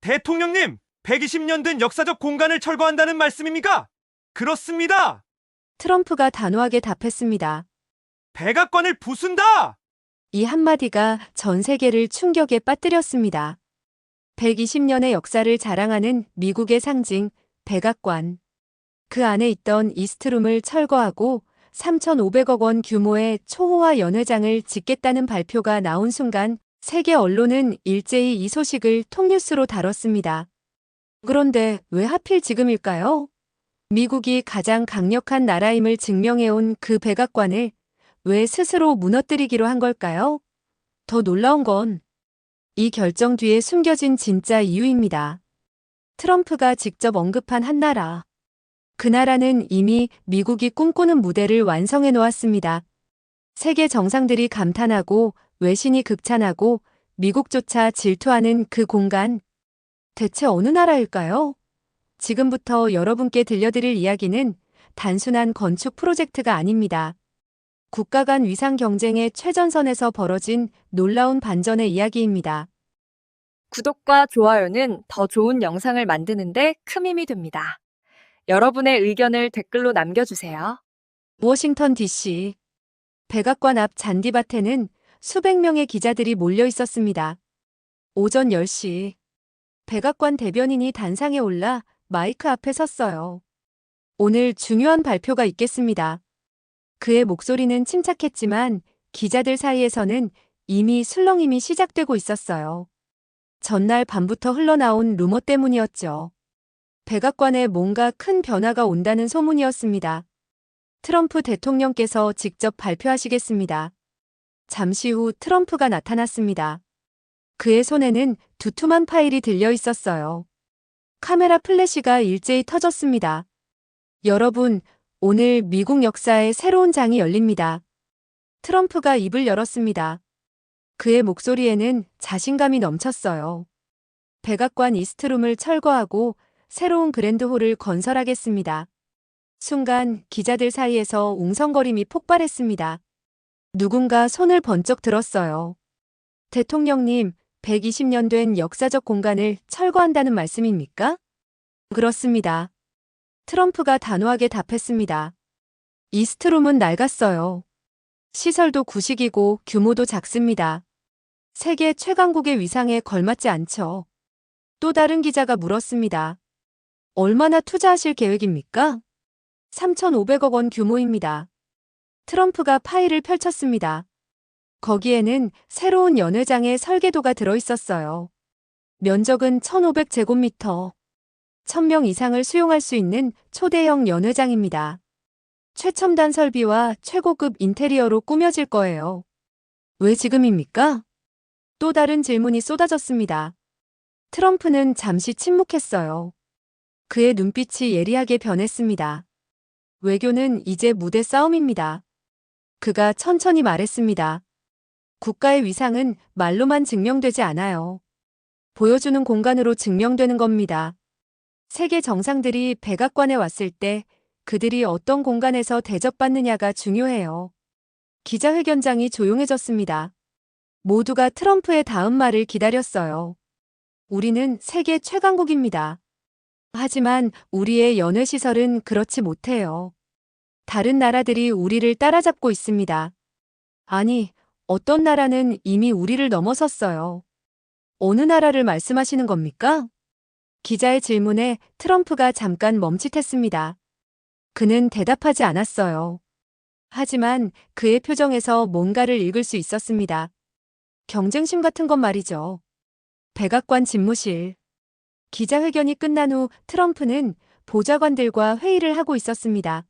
대통령님, 120년 된 역사적 공간을 철거한다는 말씀입니까? 그렇습니다. 트럼프가 단호하게 답했습니다. 백악관을 부순다! 이 한마디가 전 세계를 충격에 빠뜨렸습니다. 120년의 역사를 자랑하는 미국의 상징, 백악관. 그 안에 있던 이스트룸을 철거하고 3,500억 원 규모의 초호화 연회장을 짓겠다는 발표가 나온 순간 세계 언론은 일제히 이 소식을 톱뉴스로 다뤘습니다. 그런데 왜 하필 지금일까요? 미국이 가장 강력한 나라임을 증명해온 그 백악관을 왜 스스로 무너뜨리기로 한 걸까요? 더 놀라운 건 이 결정 뒤에 숨겨진 진짜 이유입니다. 트럼프가 직접 언급한 한 나라. 그 나라는 이미 미국이 꿈꾸는 무대를 완성해 놓았습니다. 세계 정상들이 감탄하고 외신이 극찬하고 미국조차 질투하는 그 공간. 대체 어느 나라일까요? 지금부터 여러분께 들려드릴 이야기는 단순한 건축 프로젝트가 아닙니다. 국가 간 위상 경쟁의 최전선에서 벌어진 놀라운 반전의 이야기입니다. 구독과 좋아요는 더 좋은 영상을 만드는데 큰 힘이 됩니다. 여러분의 의견을 댓글로 남겨주세요. 워싱턴 DC. 백악관 앞 잔디밭에는 수백 명의 기자들이 몰려 있었습니다. 오전 10시. 백악관 대변인이 단상에 올라 마이크 앞에 섰어요. 오늘 중요한 발표가 있겠습니다. 그의 목소리는 침착했지만 기자들 사이에서는 이미 술렁임이 시작되고 있었어요. 전날 밤부터 흘러나온 루머 때문이었죠. 백악관에 뭔가 큰 변화가 온다는 소문이었습니다. 트럼프 대통령께서 직접 발표하시겠습니다. 잠시 후 트럼프가 나타났습니다. 그의 손에는 두툼한 파일이 들려 있었어요. 카메라 플래시가 일제히 터졌습니다. 여러분, 오늘 미국 역사의 새로운 장이 열립니다. 트럼프가 입을 열었습니다. 그의 목소리에는 자신감이 넘쳤어요. 백악관 이스트룸을 철거하고 새로운 그랜드홀을 건설하겠습니다. 순간 기자들 사이에서 웅성거림이 폭발했습니다. 누군가 손을 번쩍 들었어요. 대통령님, 120년 된 역사적 공간을 철거한다는 말씀입니까? 그렇습니다. 트럼프가 단호하게 답했습니다. 이스트룸은 낡았어요. 시설도 구식이고 규모도 작습니다. 세계 최강국의 위상에 걸맞지 않죠. 또 다른 기자가 물었습니다. 얼마나 투자하실 계획입니까? 3,500억 원 규모입니다. 트럼프가 파일을 펼쳤습니다. 거기에는 새로운 연회장의 설계도가 들어있었어요. 면적은 1,500제곱미터. 1,000명 이상을 수용할 수 있는 초대형 연회장입니다. 최첨단 설비와 최고급 인테리어로 꾸며질 거예요. 왜 지금입니까? 또 다른 질문이 쏟아졌습니다. 트럼프는 잠시 침묵했어요. 그의 눈빛이 예리하게 변했습니다. 외교는 이제 무대 싸움입니다. 그가 천천히 말했습니다. 국가의 위상은 말로만 증명되지 않아요. 보여주는 공간으로 증명되는 겁니다. 세계 정상들이 백악관에 왔을 때 그들이 어떤 공간에서 대접받느냐가 중요해요. 기자회견장이 조용해졌습니다. 모두가 트럼프의 다음 말을 기다렸어요. 우리는 세계 최강국입니다. 하지만 우리의 연회시설은 그렇지 못해요. 다른 나라들이 우리를 따라잡고 있습니다. 아니, 어떤 나라는 이미 우리를 넘어섰어요. 어느 나라를 말씀하시는 겁니까? 기자의 질문에 트럼프가 잠깐 멈칫했습니다. 그는 대답하지 않았어요. 하지만 그의 표정에서 뭔가를 읽을 수 있었습니다. 경쟁심 같은 것 말이죠. 백악관 집무실. 기자회견이 끝난 후 트럼프는 보좌관들과 회의를 하고 있었습니다.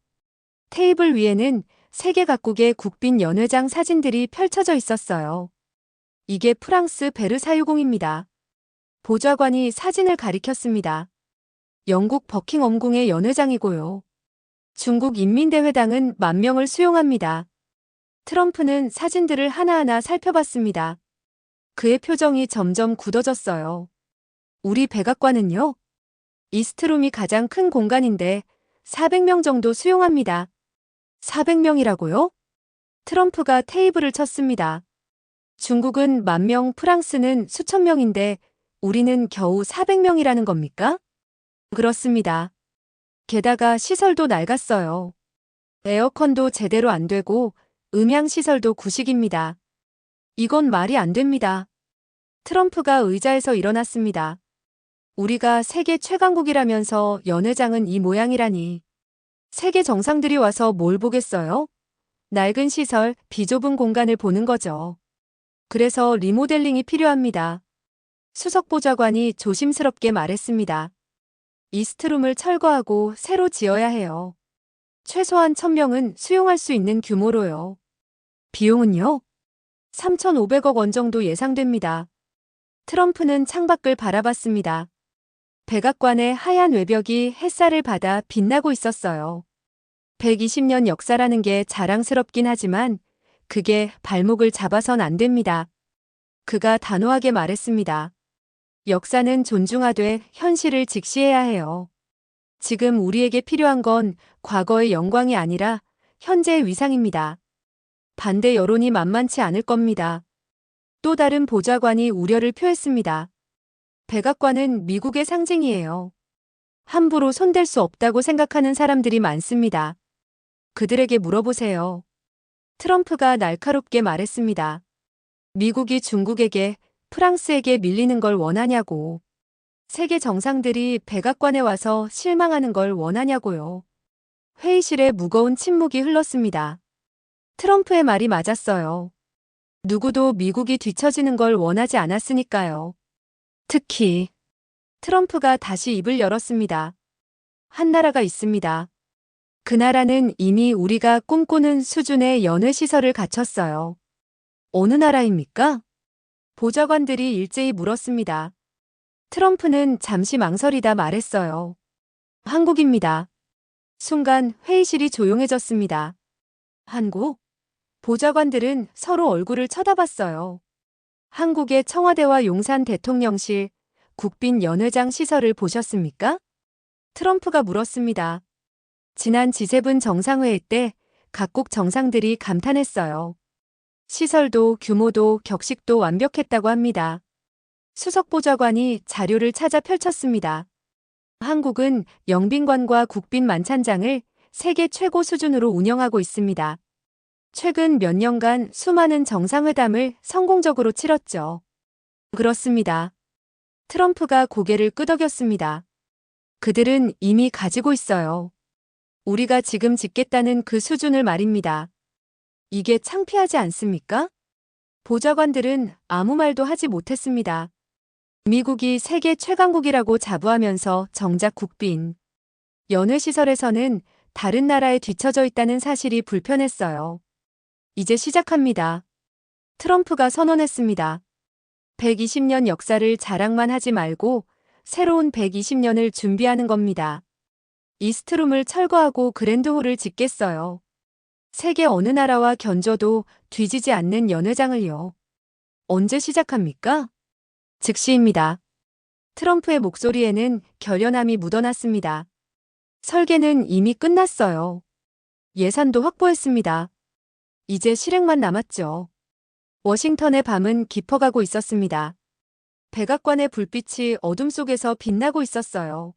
테이블 위에는 세계 각국의 국빈 연회장 사진들이 펼쳐져 있었어요. 이게 프랑스 베르사유궁입니다. 보좌관이 사진을 가리켰습니다. 영국 버킹엄궁의 연회장이고요. 중국 인민대회당은 10,000명을 수용합니다. 트럼프는 사진들을 하나하나 살펴봤습니다. 그의 표정이 점점 굳어졌어요. 우리 백악관은요? 이스트룸이 가장 큰 공간인데 400명 정도 수용합니다. 400명이라고요? 트럼프가 테이블을 쳤습니다. 중국은 10,000명, 프랑스는 수천 명인데 우리는 겨우 400명이라는 겁니까? 그렇습니다. 게다가 시설도 낡았어요. 에어컨도 제대로 안 되고 음향시설도 구식입니다. 이건 말이 안 됩니다. 트럼프가 의자에서 일어났습니다. 우리가 세계 최강국이라면서 연회장은 이 모양이라니. 세계 정상들이 와서 뭘 보겠어요? 낡은 시설, 비좁은 공간을 보는 거죠. 그래서 리모델링이 필요합니다. 수석보좌관이 조심스럽게 말했습니다. 이스트룸을 철거하고 새로 지어야 해요. 최소한 1000명은 수용할 수 있는 규모로요. 비용은요? 3,500억 원 정도 예상됩니다. 트럼프는 창밖을 바라봤습니다. 백악관의 하얀 외벽이 햇살을 받아 빛나고 있었어요. 120년 역사라는 게 자랑스럽긴 하지만 그게 발목을 잡아선 안 됩니다. 그가 단호하게 말했습니다. 역사는 존중하되 현실을 직시해야 해요. 지금 우리에게 필요한 건 과거의 영광이 아니라 현재의 위상입니다. 반대 여론이 만만치 않을 겁니다. 또 다른 보좌관이 우려를 표했습니다. 백악관은 미국의 상징이에요. 함부로 손댈 수 없다고 생각하는 사람들이 많습니다. 그들에게 물어보세요. 트럼프가 날카롭게 말했습니다. 미국이 중국에게, 프랑스에게 밀리는 걸 원하냐고. 세계 정상들이 백악관에 와서 실망하는 걸 원하냐고요. 회의실에 무거운 침묵이 흘렀습니다. 트럼프의 말이 맞았어요. 누구도 미국이 뒤처지는 걸 원하지 않았으니까요. 특히 트럼프가 다시 입을 열었습니다. 한 나라가 있습니다. 그 나라는 이미 우리가 꿈꾸는 수준의 연회시설을 갖췄어요. 어느 나라입니까? 보좌관들이 일제히 물었습니다. 트럼프는 잠시 망설이다 말했어요. 한국입니다. 순간 회의실이 조용해졌습니다. 한국? 보좌관들은 서로 얼굴을 쳐다봤어요. 한국의 청와대와 용산 대통령실, 국빈 연회장 시설을 보셨습니까? 트럼프가 물었습니다. 지난 G7 정상회의 때 각국 정상들이 감탄했어요. 시설도 규모도 격식도 완벽했다고 합니다. 수석보좌관이 자료를 찾아 펼쳤습니다. 한국은 영빈관과 국빈 만찬장을 세계 최고 수준으로 운영하고 있습니다. 최근 몇 년간 수많은 정상회담을 성공적으로 치렀죠. 그렇습니다. 트럼프가 고개를 끄덕였습니다. 그들은 이미 가지고 있어요. 우리가 지금 짓겠다는 그 수준을 말입니다. 이게 창피하지 않습니까? 보좌관들은 아무 말도 하지 못했습니다. 미국이 세계 최강국이라고 자부하면서 정작 국빈, 연회시설에서는 다른 나라에 뒤처져 있다는 사실이 불편했어요. 이제 시작합니다. 트럼프가 선언했습니다. 120년 역사를 자랑만 하지 말고 새로운 120년을 준비하는 겁니다. 이스트룸을 철거하고 그랜드홀을 짓겠어요. 세계 어느 나라와 견줘도 뒤지지 않는 연회장을요. 언제 시작합니까? 즉시입니다. 트럼프의 목소리에는 결연함이 묻어났습니다. 설계는 이미 끝났어요. 예산도 확보했습니다. 이제 실행만 남았죠. 워싱턴의 밤은 깊어가고 있었습니다. 백악관의 불빛이 어둠 속에서 빛나고 있었어요.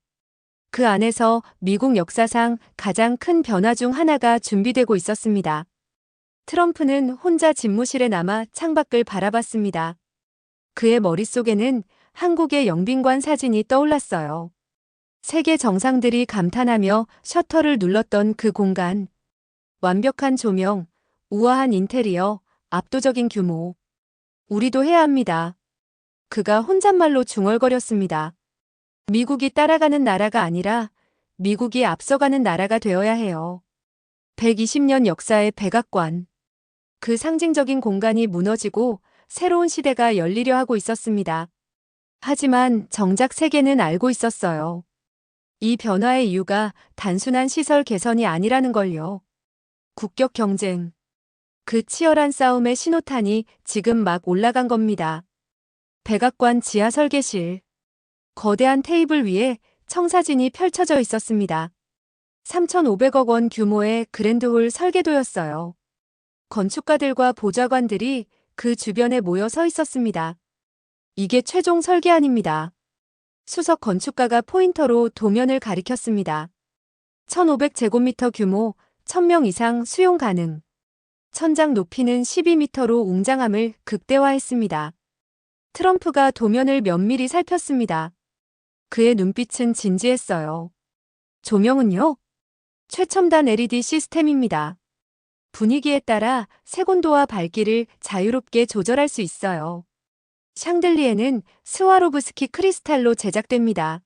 그 안에서 미국 역사상 가장 큰 변화 중 하나가 준비되고 있었습니다. 트럼프는 혼자 집무실에 남아 창밖을 바라봤습니다. 그의 머릿속에는 한국의 영빈관 사진이 떠올랐어요. 세계 정상들이 감탄하며 셔터를 눌렀던 그 공간. 완벽한 조명, 우아한 인테리어, 압도적인 규모. 우리도 해야 합니다. 그가 혼잣말로 중얼거렸습니다. 미국이 따라가는 나라가 아니라 미국이 앞서가는 나라가 되어야 해요. 120년 역사의 백악관. 그 상징적인 공간이 무너지고 새로운 시대가 열리려 하고 있었습니다. 하지만 정작 세계는 알고 있었어요. 이 변화의 이유가 단순한 시설 개선이 아니라는 걸요. 국격 경쟁. 그 치열한 싸움의 신호탄이 지금 막 올라간 겁니다. 백악관 지하 설계실. 거대한 테이블 위에 청사진이 펼쳐져 있었습니다. 3,500억 원 규모의 그랜드홀 설계도였어요. 건축가들과 보좌관들이 그 주변에 모여 서 있었습니다. 이게 최종 설계안입니다. 수석 건축가가 포인터로 도면을 가리켰습니다. 1500제곱미터 규모, 1000명 이상 수용 가능. 천장 높이는 12m로 웅장함을 극대화했습니다. 트럼프가 도면을 면밀히 살폈습니다. 그의 눈빛은 진지했어요. 조명은요? 최첨단 LED 시스템입니다. 분위기에 따라 색온도와 밝기를 자유롭게 조절할 수 있어요. 샹들리에는 스와로브스키 크리스탈로 제작됩니다.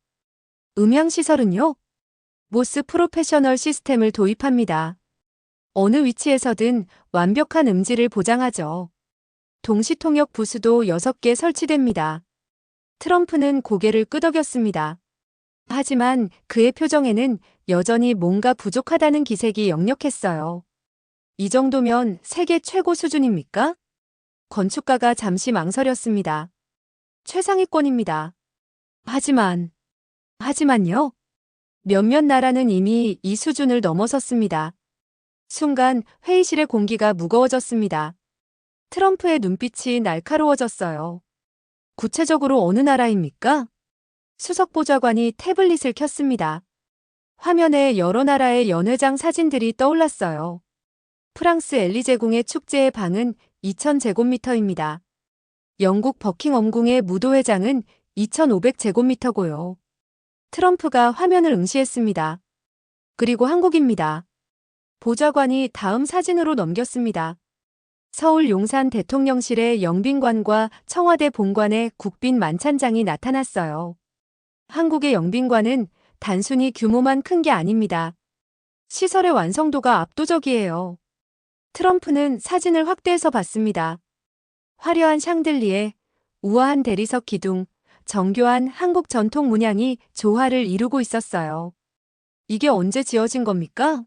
음향 시설은요? 모스 프로페셔널 시스템을 도입합니다. 어느 위치에서든 완벽한 음질을 보장하죠. 동시통역 부수도 6개 설치됩니다. 트럼프는 고개를 끄덕였습니다. 하지만 그의 표정에는 여전히 뭔가 부족하다는 기색이 역력했어요. 이 정도면 세계 최고 수준입니까? 건축가가 잠시 망설였습니다. 최상위권입니다. 하지만요? 몇몇 나라는 이미 이 수준을 넘어섰습니다. 순간 회의실의 공기가 무거워졌습니다. 트럼프의 눈빛이 날카로워졌어요. 구체적으로 어느 나라입니까? 수석 보좌관이 태블릿을 켰습니다. 화면에 여러 나라의 연회장 사진들이 떠올랐어요. 프랑스 엘리제궁의 축제의 방은 2000제곱미터입니다. 영국 버킹엄궁의 무도회장은 2500제곱미터고요. 트럼프가 화면을 응시했습니다. 그리고 한국입니다. 보좌관이 다음 사진으로 넘겼습니다. 서울 용산 대통령실의 영빈관과 청와대 본관의 국빈 만찬장이 나타났어요. 한국의 영빈관은 단순히 규모만 큰 게 아닙니다. 시설의 완성도가 압도적이에요. 트럼프는 사진을 확대해서 봤습니다. 화려한 샹들리에, 우아한 대리석 기둥, 정교한 한국 전통 문양이 조화를 이루고 있었어요. 이게 언제 지어진 겁니까?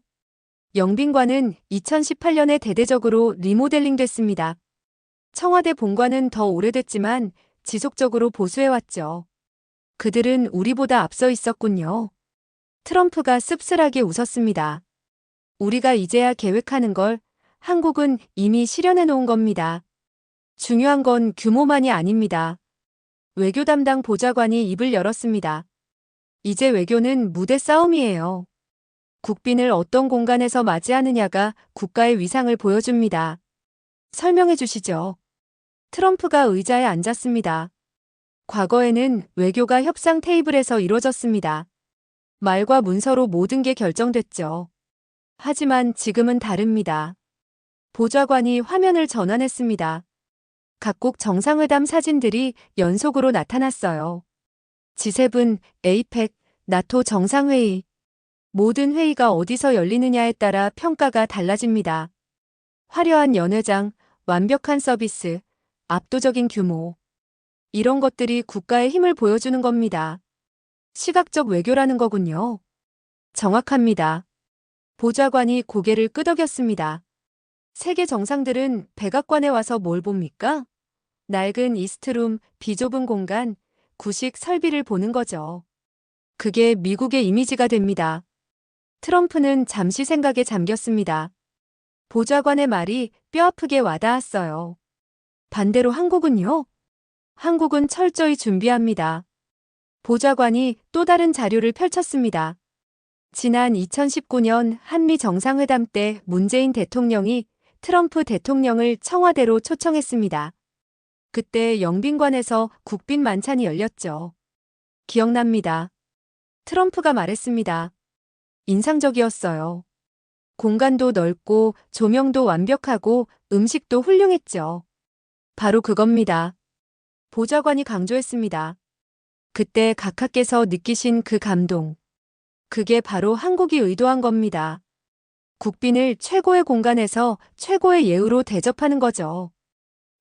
영빈관은 2018년에 대대적으로 리모델링됐습니다. 청와대 본관은 더 오래됐지만 지속적으로 보수해왔죠. 그들은 우리보다 앞서 있었군요. 트럼프가 씁쓸하게 웃었습니다. 우리가 이제야 계획하는 걸 한국은 이미 실현해 놓은 겁니다. 중요한 건 규모만이 아닙니다. 외교 담당 보좌관이 입을 열었습니다. 이제 외교는 무대 싸움이에요. 국빈을 어떤 공간에서 맞이하느냐가 국가의 위상을 보여줍니다. 설명해 주시죠. 트럼프가 의자에 앉았습니다. 과거에는 외교가 협상 테이블에서 이루어졌습니다. 말과 문서로 모든 게 결정됐죠. 하지만 지금은 다릅니다. 보좌관이 화면을 전환했습니다. 각국 정상회담 사진들이 연속으로 나타났어요. G7, 에이펙, 나토 정상회의. 모든 회의가 어디서 열리느냐에 따라 평가가 달라집니다. 화려한 연회장, 완벽한 서비스, 압도적인 규모. 이런 것들이 국가의 힘을 보여주는 겁니다. 시각적 외교라는 거군요. 정확합니다. 보좌관이 고개를 끄덕였습니다. 세계 정상들은 백악관에 와서 뭘 봅니까? 낡은 이스트룸, 비좁은 공간, 구식 설비를 보는 거죠. 그게 미국의 이미지가 됩니다. 트럼프는 잠시 생각에 잠겼습니다. 보좌관의 말이 뼈아프게 와닿았어요. 반대로 한국은요? 한국은 철저히 준비합니다. 보좌관이 또 다른 자료를 펼쳤습니다. 지난 2019년 한미 정상회담 때 문재인 대통령이 트럼프 대통령을 청와대로 초청했습니다. 그때 영빈관에서 국빈 만찬이 열렸죠. 기억납니다. 트럼프가 말했습니다. 인상적이었어요. 공간도 넓고 조명도 완벽하고 음식도 훌륭했죠. 바로 그겁니다. 보좌관이 강조했습니다. 그때 각하께서 느끼신 그 감동. 그게 바로 한국이 의도한 겁니다. 국빈을 최고의 공간에서 최고의 예우로 대접하는 거죠.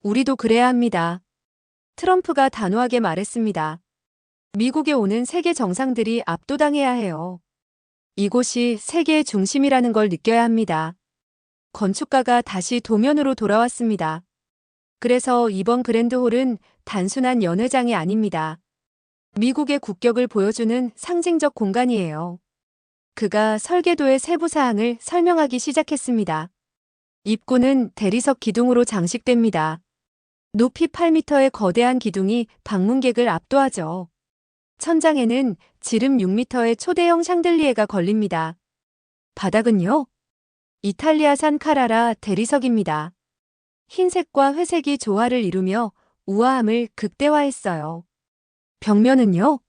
우리도 그래야 합니다. 트럼프가 단호하게 말했습니다. 미국에 오는 세계 정상들이 압도당해야 해요. 이곳이 세계의 중심이라는 걸 느껴야 합니다. 건축가가 다시 도면으로 돌아왔습니다. 그래서 이번 그랜드홀은 단순한 연회장이 아닙니다. 미국의 국격을 보여주는 상징적 공간이에요. 그가 설계도의 세부 사항을 설명하기 시작했습니다. 입구는 대리석 기둥으로 장식됩니다. 높이 8m의 거대한 기둥이 방문객을 압도하죠. 천장에는 지름 6m의 초대형 샹들리에가 걸립니다. 바닥은요? 이탈리아산 카라라 대리석입니다. 흰색과 회색이 조화를 이루며 우아함을 극대화했어요. 벽면은요?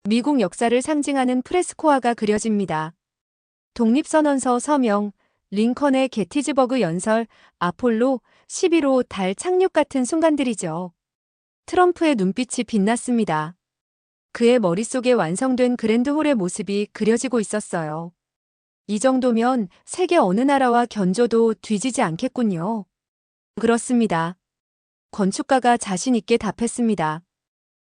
미국 역사를 상징하는 프레스코화가 그려집니다. 독립선언서 서명, 링컨의 게티즈버그 연설, 아폴로 11호 달 착륙 같은 순간들이죠. 트럼프의 눈빛이 빛났습니다. 그의 머릿속에 완성된 그랜드홀의 모습이 그려지고 있었어요. 이 정도면 세계 어느 나라와 견줘도 뒤지지 않겠군요. 그렇습니다. 건축가가 자신 있게 답했습니다.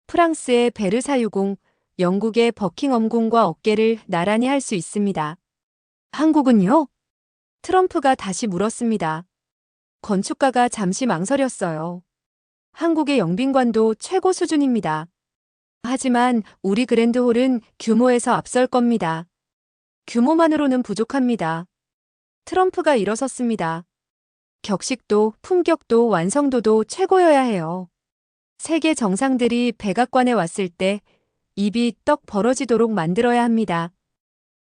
프랑스의 베르사유궁, 영국의 버킹엄궁과 어깨를 나란히 할 수 있습니다. 한국은요? 트럼프가 다시 물었습니다. 건축가가 잠시 망설였어요. 한국의 영빈관도 최고 수준입니다. 하지만 우리 그랜드홀은 규모에서 앞설 겁니다. 규모만으로는 부족합니다. 트럼프가 일어섰습니다. 격식도, 품격도, 완성도도 최고여야 해요. 세계 정상들이 백악관에 왔을 때 입이 떡 벌어지도록 만들어야 합니다.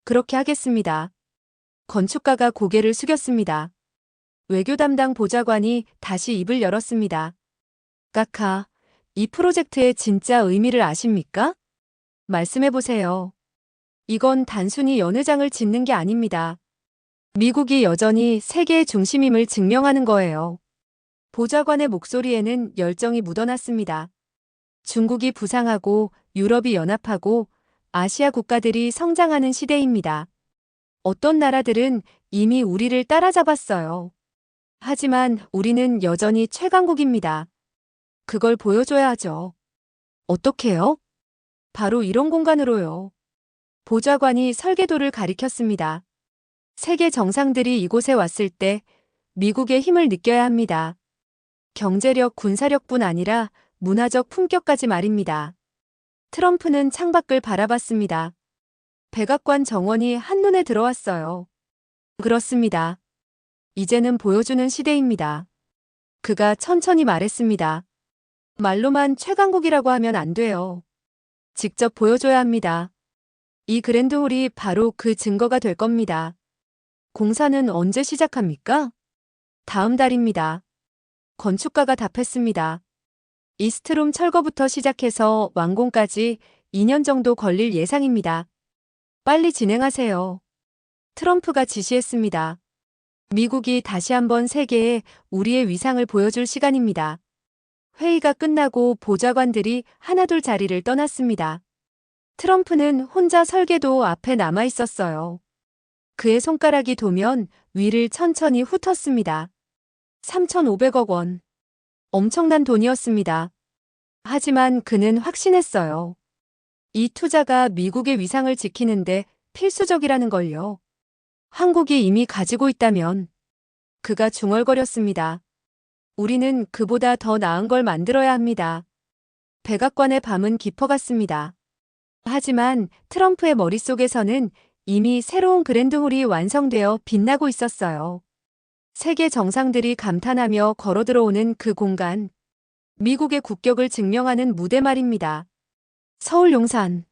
그렇게 하겠습니다. 건축가가 고개를 숙였습니다. 외교 담당 보좌관이 다시 입을 열었습니다. 카카, 이 프로젝트의 진짜 의미를 아십니까? 말씀해보세요. 이건 단순히 연회장을 짓는 게 아닙니다. 미국이 여전히 세계의 중심임을 증명하는 거예요. 보좌관의 목소리에는 열정이 묻어났습니다. 중국이 부상하고 유럽이 연합하고 아시아 국가들이 성장하는 시대입니다. 어떤 나라들은 이미 우리를 따라잡았어요. 하지만 우리는 여전히 최강국입니다. 그걸 보여줘야 하죠. 어떻게요? 바로 이런 공간으로요. 보좌관이 설계도를 가리켰습니다. 세계 정상들이 이곳에 왔을 때 미국의 힘을 느껴야 합니다. 경제력, 군사력뿐 아니라 문화적 품격까지 말입니다. 트럼프는 창밖을 바라봤습니다. 백악관 정원이 한눈에 들어왔어요. 그렇습니다. 이제는 보여주는 시대입니다. 그가 천천히 말했습니다. 말로만 최강국이라고 하면 안 돼요. 직접 보여줘야 합니다. 이 그랜드홀이 바로 그 증거가 될 겁니다. 공사는 언제 시작합니까? 다음 달입니다. 건축가가 답했습니다. 이스트룸 철거부터 시작해서 완공까지 2년 정도 걸릴 예상입니다. 빨리 진행하세요. 트럼프가 지시했습니다. 미국이 다시 한번 세계에 우리의 위상을 보여줄 시간입니다. 회의가 끝나고 보좌관들이 하나둘 자리를 떠났습니다. 트럼프는 혼자 설계도 앞에 남아 있었어요. 그의 손가락이 도면 위를 천천히 훑었습니다. 3,500억 원. 엄청난 돈이었습니다. 하지만 그는 확신했어요. 이 투자가 미국의 위상을 지키는데 필수적이라는 걸요. 한국이 이미 가지고 있다면. 그가 중얼거렸습니다. 우리는 그보다 더 나은 걸 만들어야 합니다. 백악관의 밤은 깊어갔습니다. 하지만 트럼프의 머릿속에서는 이미 새로운 그랜드홀이 완성되어 빛나고 있었어요. 세계 정상들이 감탄하며 걸어들어오는 그 공간. 미국의 국격을 증명하는 무대 말입니다. 서울 용산.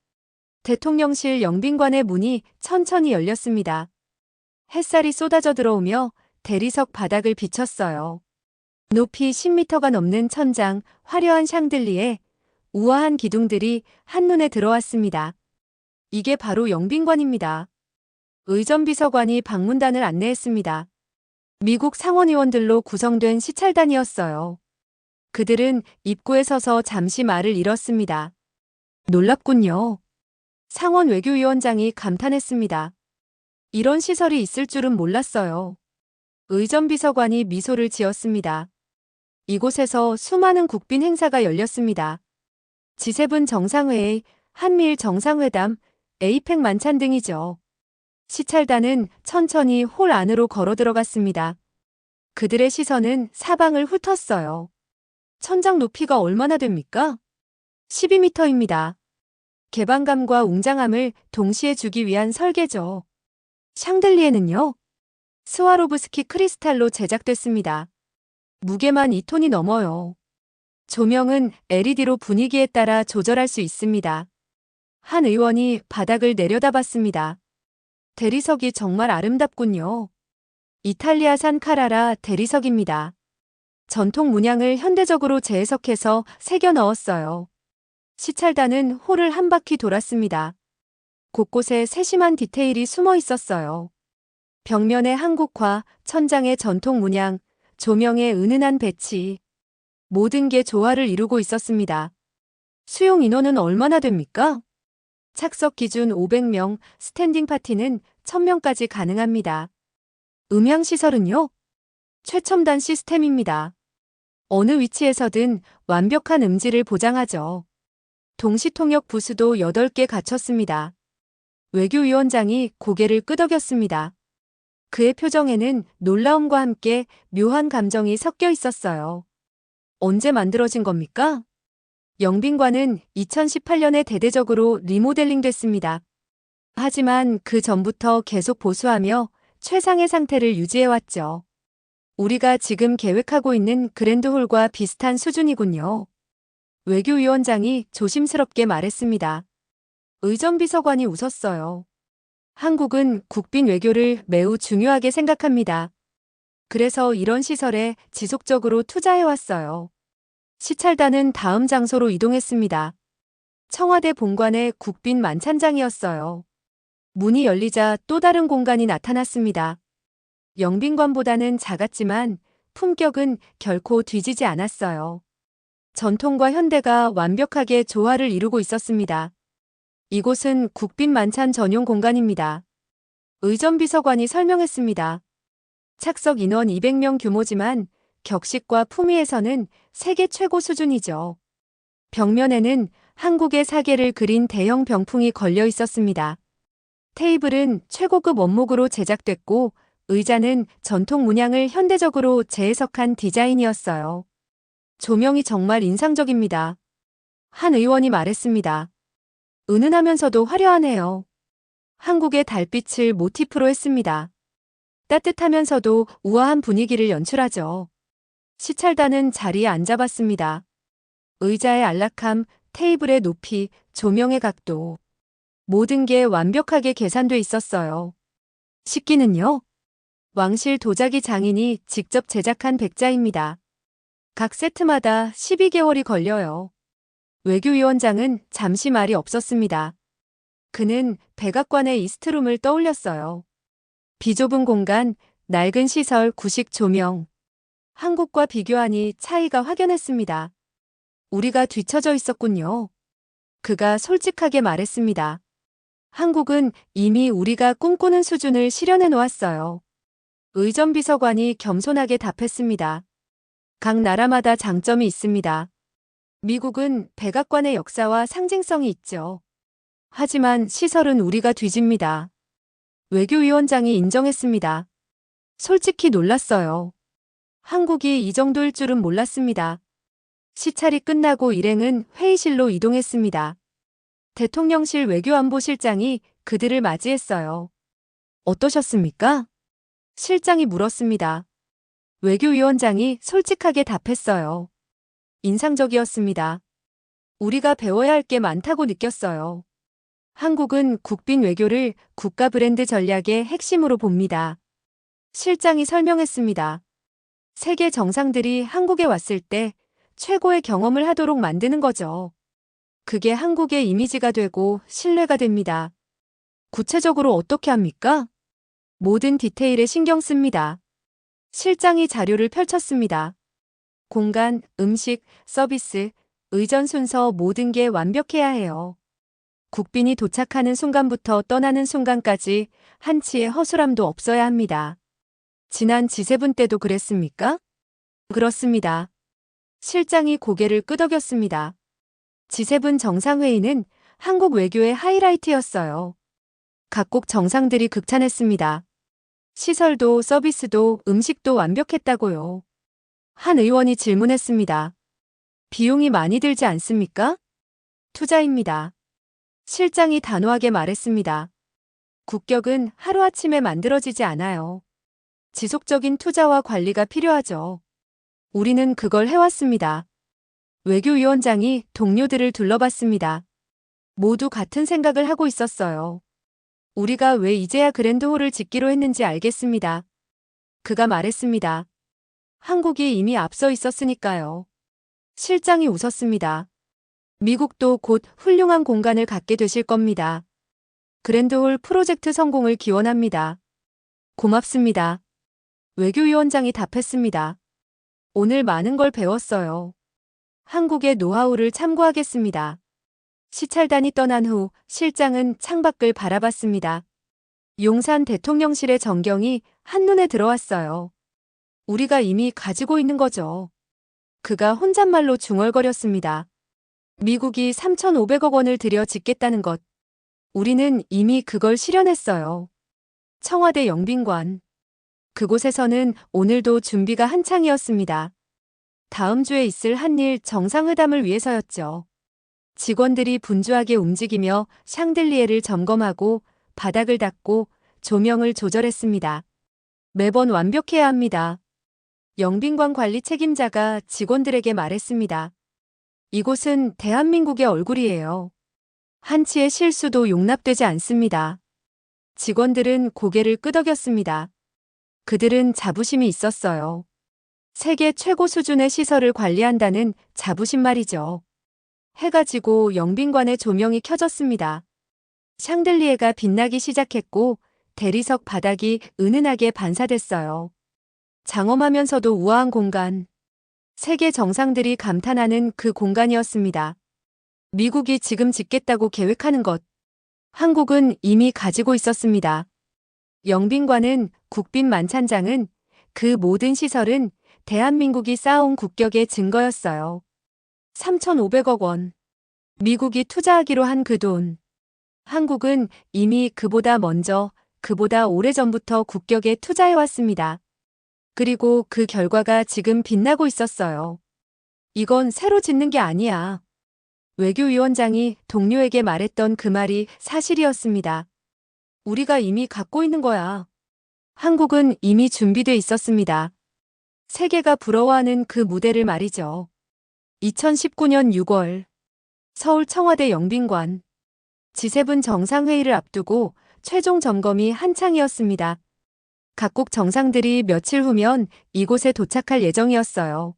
대통령실 영빈관의 문이 천천히 열렸습니다. 햇살이 쏟아져 들어오며 대리석 바닥을 비쳤어요. 높이 10m가 넘는 천장, 화려한 샹들리에 우아한 기둥들이 한눈에 들어왔습니다. 이게 바로 영빈관입니다. 의전비서관이 방문단을 안내했습니다. 미국 상원의원들로 구성된 시찰단이었어요. 그들은 입구에 서서 잠시 말을 잃었습니다. 놀랍군요. 상원 외교위원장이 감탄했습니다. 이런 시설이 있을 줄은 몰랐어요. 의전비서관이 미소를 지었습니다. 이곳에서 수많은 국빈 행사가 열렸습니다. G7 정상회의, 한미일 정상회담, 에이펙 만찬 등이죠. 시찰단은 천천히 홀 안으로 걸어 들어갔습니다. 그들의 시선은 사방을 훑었어요. 천장 높이가 얼마나 됩니까? 12m입니다. 개방감과 웅장함을 동시에 주기 위한 설계죠. 샹들리에는요, 스와로브스키 크리스탈로 제작됐습니다. 무게만 2톤이 넘어요. 조명은 LED로 분위기에 따라 조절할 수 있습니다. 한 의원이 바닥을 내려다봤습니다. 대리석이 정말 아름답군요. 이탈리아산 카라라 대리석입니다. 전통 문양을 현대적으로 재해석해서 새겨 넣었어요. 시찰단은 홀을 한 바퀴 돌았습니다. 곳곳에 세심한 디테일이 숨어 있었어요. 벽면의 한국화, 천장의 전통 문양, 조명의 은은한 배치. 모든 게 조화를 이루고 있었습니다. 수용 인원은 얼마나 됩니까? 착석 기준 500명, 스탠딩 파티는 1000명까지 가능합니다. 음향시설은요? 최첨단 시스템입니다. 어느 위치에서든 완벽한 음질을 보장하죠. 동시통역 부스도 8개 갖췄습니다. 외교위원장이 고개를 끄덕였습니다. 그의 표정에는 놀라움과 함께 묘한 감정이 섞여 있었어요. 언제 만들어진 겁니까? 영빈관은 2018년에 대대적으로 리모델링 됐습니다. 하지만 그 전부터 계속 보수하며 최상의 상태를 유지해왔죠. 우리가 지금 계획하고 있는 그랜드홀과 비슷한 수준이군요. 외교위원장이 조심스럽게 말했습니다. 의전비서관이 웃었어요. 한국은 국빈 외교를 매우 중요하게 생각합니다. 그래서 이런 시설에 지속적으로 투자해왔어요. 시찰단은 다음 장소로 이동했습니다. 청와대 본관의 국빈 만찬장이었어요. 문이 열리자 또 다른 공간이 나타났습니다. 영빈관보다는 작았지만 품격은 결코 뒤지지 않았어요. 전통과 현대가 완벽하게 조화를 이루고 있었습니다. 이곳은 국빈 만찬 전용 공간입니다. 의전비서관이 설명했습니다. 착석 인원 200명 규모지만 격식과 품위에서는 세계 최고 수준이죠. 벽면에는 한국의 사계를 그린 대형 병풍이 걸려 있었습니다. 테이블은 최고급 원목으로 제작됐고 의자는 전통 문양을 현대적으로 재해석한 디자인이었어요. 조명이 정말 인상적입니다. 한 의원이 말했습니다. 은은하면서도 화려하네요. 한국의 달빛을 모티프로 했습니다. 따뜻하면서도 우아한 분위기를 연출하죠. 시찰단은 자리에 앉아봤습니다. 의자의 안락함, 테이블의 높이, 조명의 각도. 모든 게 완벽하게 계산돼 있었어요. 식기는요? 왕실 도자기 장인이 직접 제작한 백자입니다. 각 세트마다 12개월이 걸려요. 외교위원장은 잠시 말이 없었습니다. 그는 백악관의 이스트룸을 떠올렸어요. 비좁은 공간, 낡은 시설, 구식 조명. 한국과 비교하니 차이가 확연했습니다. 우리가 뒤처져 있었군요. 그가 솔직하게 말했습니다. 한국은 이미 우리가 꿈꾸는 수준을 실현해 놓았어요. 의전비서관이 겸손하게 답했습니다. 각 나라마다 장점이 있습니다. 미국은 백악관의 역사와 상징성이 있죠. 하지만 시설은 우리가 뒤집니다. 외교위원장이 인정했습니다. 솔직히 놀랐어요. 한국이 이 정도일 줄은 몰랐습니다. 시찰이 끝나고 일행은 회의실로 이동했습니다. 대통령실 외교안보실장이 그들을 맞이했어요. 어떠셨습니까? 실장이 물었습니다. 외교위원장이 솔직하게 답했어요. 인상적이었습니다. 우리가 배워야 할 게 많다고 느꼈어요. 한국은 국빈 외교를 국가 브랜드 전략의 핵심으로 봅니다. 실장이 설명했습니다. 세계 정상들이 한국에 왔을 때 최고의 경험을 하도록 만드는 거죠. 그게 한국의 이미지가 되고 신뢰가 됩니다. 구체적으로 어떻게 합니까? 모든 디테일에 신경 씁니다. 실장이 자료를 펼쳤습니다. 공간, 음식, 서비스, 의전 순서 모든 게 완벽해야 해요. 국빈이 도착하는 순간부터 떠나는 순간까지 한치의 허술함도 없어야 합니다. 지난 G7 때도 그랬습니까? 그렇습니다. 실장이 고개를 끄덕였습니다. G7 정상회의는 한국 외교의 하이라이트였어요. 각국 정상들이 극찬했습니다. 시설도 서비스도 음식도 완벽했다고요. 한 의원이 질문했습니다. 비용이 많이 들지 않습니까? 투자입니다. 실장이 단호하게 말했습니다. 국격은 하루아침에 만들어지지 않아요. 지속적인 투자와 관리가 필요하죠. 우리는 그걸 해왔습니다. 외교위원장이 동료들을 둘러봤습니다. 모두 같은 생각을 하고 있었어요. 우리가 왜 이제야 그랜드홀을 짓기로 했는지 알겠습니다. 그가 말했습니다. 한국이 이미 앞서 있었으니까요. 실장이 웃었습니다. 미국도 곧 훌륭한 공간을 갖게 되실 겁니다. 그랜드홀 프로젝트 성공을 기원합니다. 고맙습니다. 외교위원장이 답했습니다. 오늘 많은 걸 배웠어요. 한국의 노하우를 참고하겠습니다. 시찰단이 떠난 후 실장은 창밖을 바라봤습니다. 용산 대통령실의 전경이 한눈에 들어왔어요. 우리가 이미 가지고 있는 거죠. 그가 혼잣말로 중얼거렸습니다. 미국이 3,500억 원을 들여 짓겠다는 것. 우리는 이미 그걸 실현했어요. 청와대 영빈관. 그곳에서는 오늘도 준비가 한창이었습니다. 다음 주에 있을 한일 정상회담을 위해서였죠. 직원들이 분주하게 움직이며 샹들리에를 점검하고 바닥을 닦고 조명을 조절했습니다. 매번 완벽해야 합니다. 영빈관 관리 책임자가 직원들에게 말했습니다. 이곳은 대한민국의 얼굴이에요. 한치의 실수도 용납되지 않습니다. 직원들은 고개를 끄덕였습니다. 그들은 자부심이 있었어요. 세계 최고 수준의 시설을 관리한다는 자부심 말이죠. 해가 지고 영빈관의 조명이 켜졌습니다. 샹들리에가 빛나기 시작했고 대리석 바닥이 은은하게 반사됐어요. 장엄하면서도 우아한 공간. 세계 정상들이 감탄하는 그 공간이었습니다. 미국이 지금 짓겠다고 계획하는 것. 한국은 이미 가지고 있었습니다. 영빈관은 국빈 만찬장은 그 모든 시설은 대한민국이 쌓아온 국격의 증거였어요. 3,500억 원. 미국이 투자하기로 한 그 돈. 한국은 이미 그보다 먼저, 그보다 오래전부터 국격에 투자해왔습니다. 그리고 그 결과가 지금 빛나고 있었어요. 이건 새로 짓는 게 아니야. 외교위원장이 동료에게 말했던 그 말이 사실이었습니다. 우리가 이미 갖고 있는 거야. 한국은 이미 준비돼 있었습니다. 세계가 부러워하는 그 무대를 말이죠. 2019년 6월 서울 청와대 영빈관 G7 정상회의를 앞두고 최종 점검이 한창이었습니다. 각국 정상들이 며칠 후면 이곳에 도착할 예정이었어요.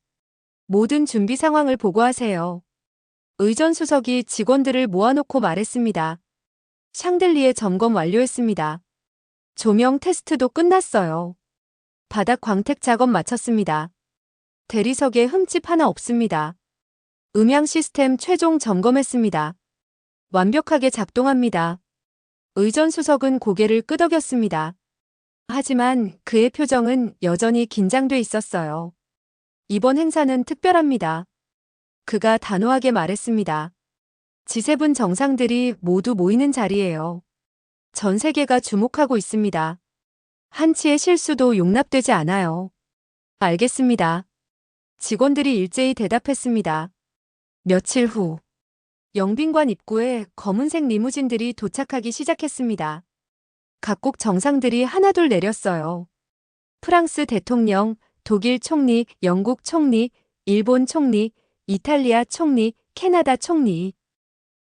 모든 준비 상황을 보고하세요. 의전 수석이 직원들을 모아놓고 말했습니다. 샹들리에 점검 완료했습니다. 조명 테스트도 끝났어요. 바닥 광택 작업 마쳤습니다. 대리석에 흠집 하나 없습니다. 음향 시스템 최종 점검했습니다. 완벽하게 작동합니다. 의전 수석은 고개를 끄덕였습니다. 하지만 그의 표정은 여전히 긴장돼 있었어요. 이번 행사는 특별합니다. 그가 단호하게 말했습니다. G7 정상들이 모두 모이는 자리예요. 전 세계가 주목하고 있습니다. 한치의 실수도 용납되지 않아요. 알겠습니다. 직원들이 일제히 대답했습니다. 며칠 후 영빈관 입구에 검은색 리무진들이 도착하기 시작했습니다. 각국 정상들이 하나둘 내렸어요. 프랑스 대통령, 독일 총리, 영국 총리, 일본 총리, 이탈리아 총리, 캐나다 총리,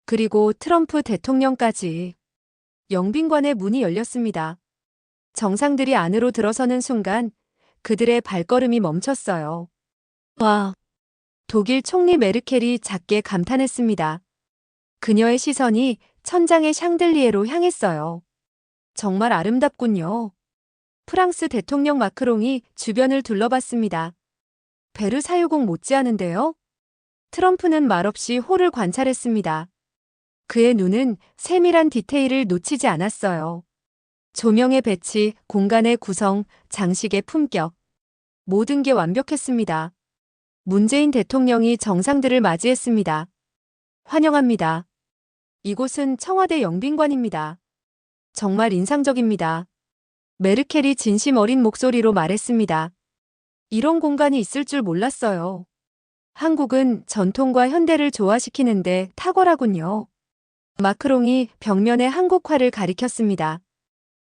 그리고 트럼프 대통령까지. 영빈관의 문이 열렸습니다. 정상들이 안으로 들어서는 순간 그들의 발걸음이 멈췄어요. 와! 독일 총리 메르켈이 작게 감탄했습니다. 그녀의 시선이 천장의 샹들리에로 향했어요. 정말 아름답군요. 프랑스 대통령 마크롱이 주변을 둘러봤습니다. 베르사유궁 못지않은데요? 트럼프는 말없이 홀을 관찰했습니다. 그의 눈은 세밀한 디테일을 놓치지 않았어요. 조명의 배치, 공간의 구성, 장식의 품격. 모든 게 완벽했습니다. 문재인 대통령이 정상들을 맞이했습니다. 환영합니다. 이곳은 청와대 영빈관입니다. 정말 인상적입니다. 메르켈이 진심 어린 목소리로 말했습니다. 이런 공간이 있을 줄 몰랐어요. 한국은 전통과 현대를 조화시키는데 탁월하군요. 마크롱이 벽면에 한국화를 가리켰습니다.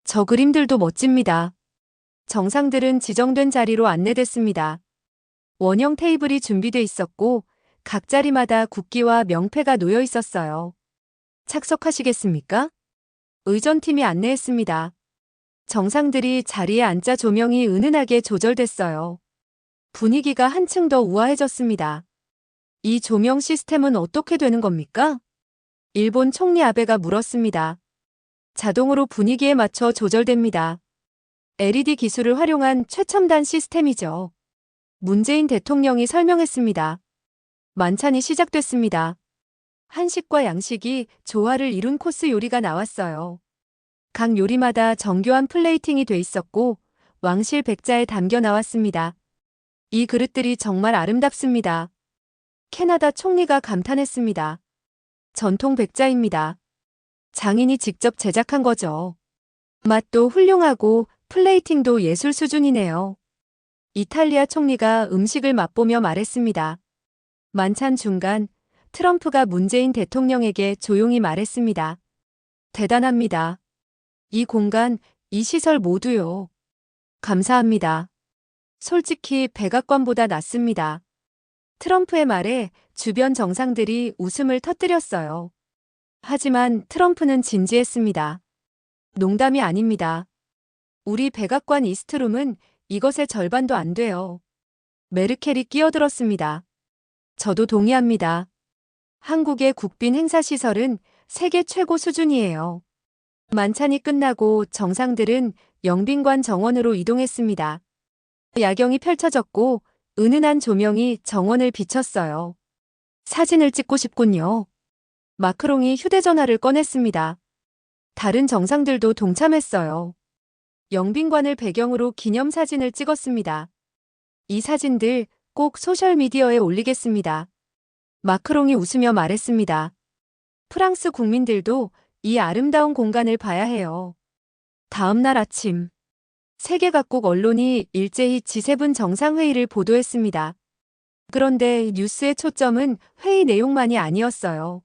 저 그림들도 멋집니다. 정상들은 지정된 자리로 안내됐습니다. 원형 테이블이 준비돼 있었고 각 자리마다 국기와 명패가 놓여 있었어요. 착석하시겠습니까? 의전팀이 안내했습니다. 정상들이 자리에 앉자 조명이 은은하게 조절됐어요. 분위기가 한층 더 우아해졌습니다. 이 조명 시스템은 어떻게 되는 겁니까? 일본 총리 아베가 물었습니다. 자동으로 분위기에 맞춰 조절됩니다. LED 기술을 활용한 최첨단 시스템이죠. 문재인 대통령이 설명했습니다. 만찬이 시작됐습니다. 한식과 양식이 조화를 이룬 코스 요리가 나왔어요. 각 요리마다 정교한 플레이팅이 돼 있었고 왕실 백자에 담겨 나왔습니다. 이 그릇들이 정말 아름답습니다. 캐나다 총리가 감탄했습니다. 전통 백자입니다. 장인이 직접 제작한 거죠. 맛도 훌륭하고 플레이팅도 예술 수준이네요. 이탈리아 총리가 음식을 맛보며 말했습니다. 만찬 중간 트럼프가 문재인 대통령에게 조용히 말했습니다. 대단합니다. 이 공간, 이 시설 모두요. 감사합니다. 솔직히 백악관보다 낫습니다. 트럼프의 말에 주변 정상들이 웃음을 터뜨렸어요. 하지만 트럼프는 진지했습니다. 농담이 아닙니다. 우리 백악관 이스트룸은 이것의 절반도 안 돼요. 메르켈이 끼어들었습니다. 저도 동의합니다. 한국의 국빈 행사시설은 세계 최고 수준이에요. 만찬이 끝나고 정상들은 영빈관 정원으로 이동했습니다. 야경이 펼쳐졌고 은은한 조명이 정원을 비췄어요. 사진을 찍고 싶군요. 마크롱이 휴대전화를 꺼냈습니다. 다른 정상들도 동참했어요. 영빈관을 배경으로 기념사진을 찍었습니다. 이 사진들 꼭 소셜미디어에 올리겠습니다. 마크롱이 웃으며 말했습니다. 프랑스 국민들도 이 아름다운 공간을 봐야 해요. 다음 날 아침, 세계 각국 언론이 일제히 G7 정상회의를 보도했습니다. 그런데 뉴스의 초점은 회의 내용만이 아니었어요.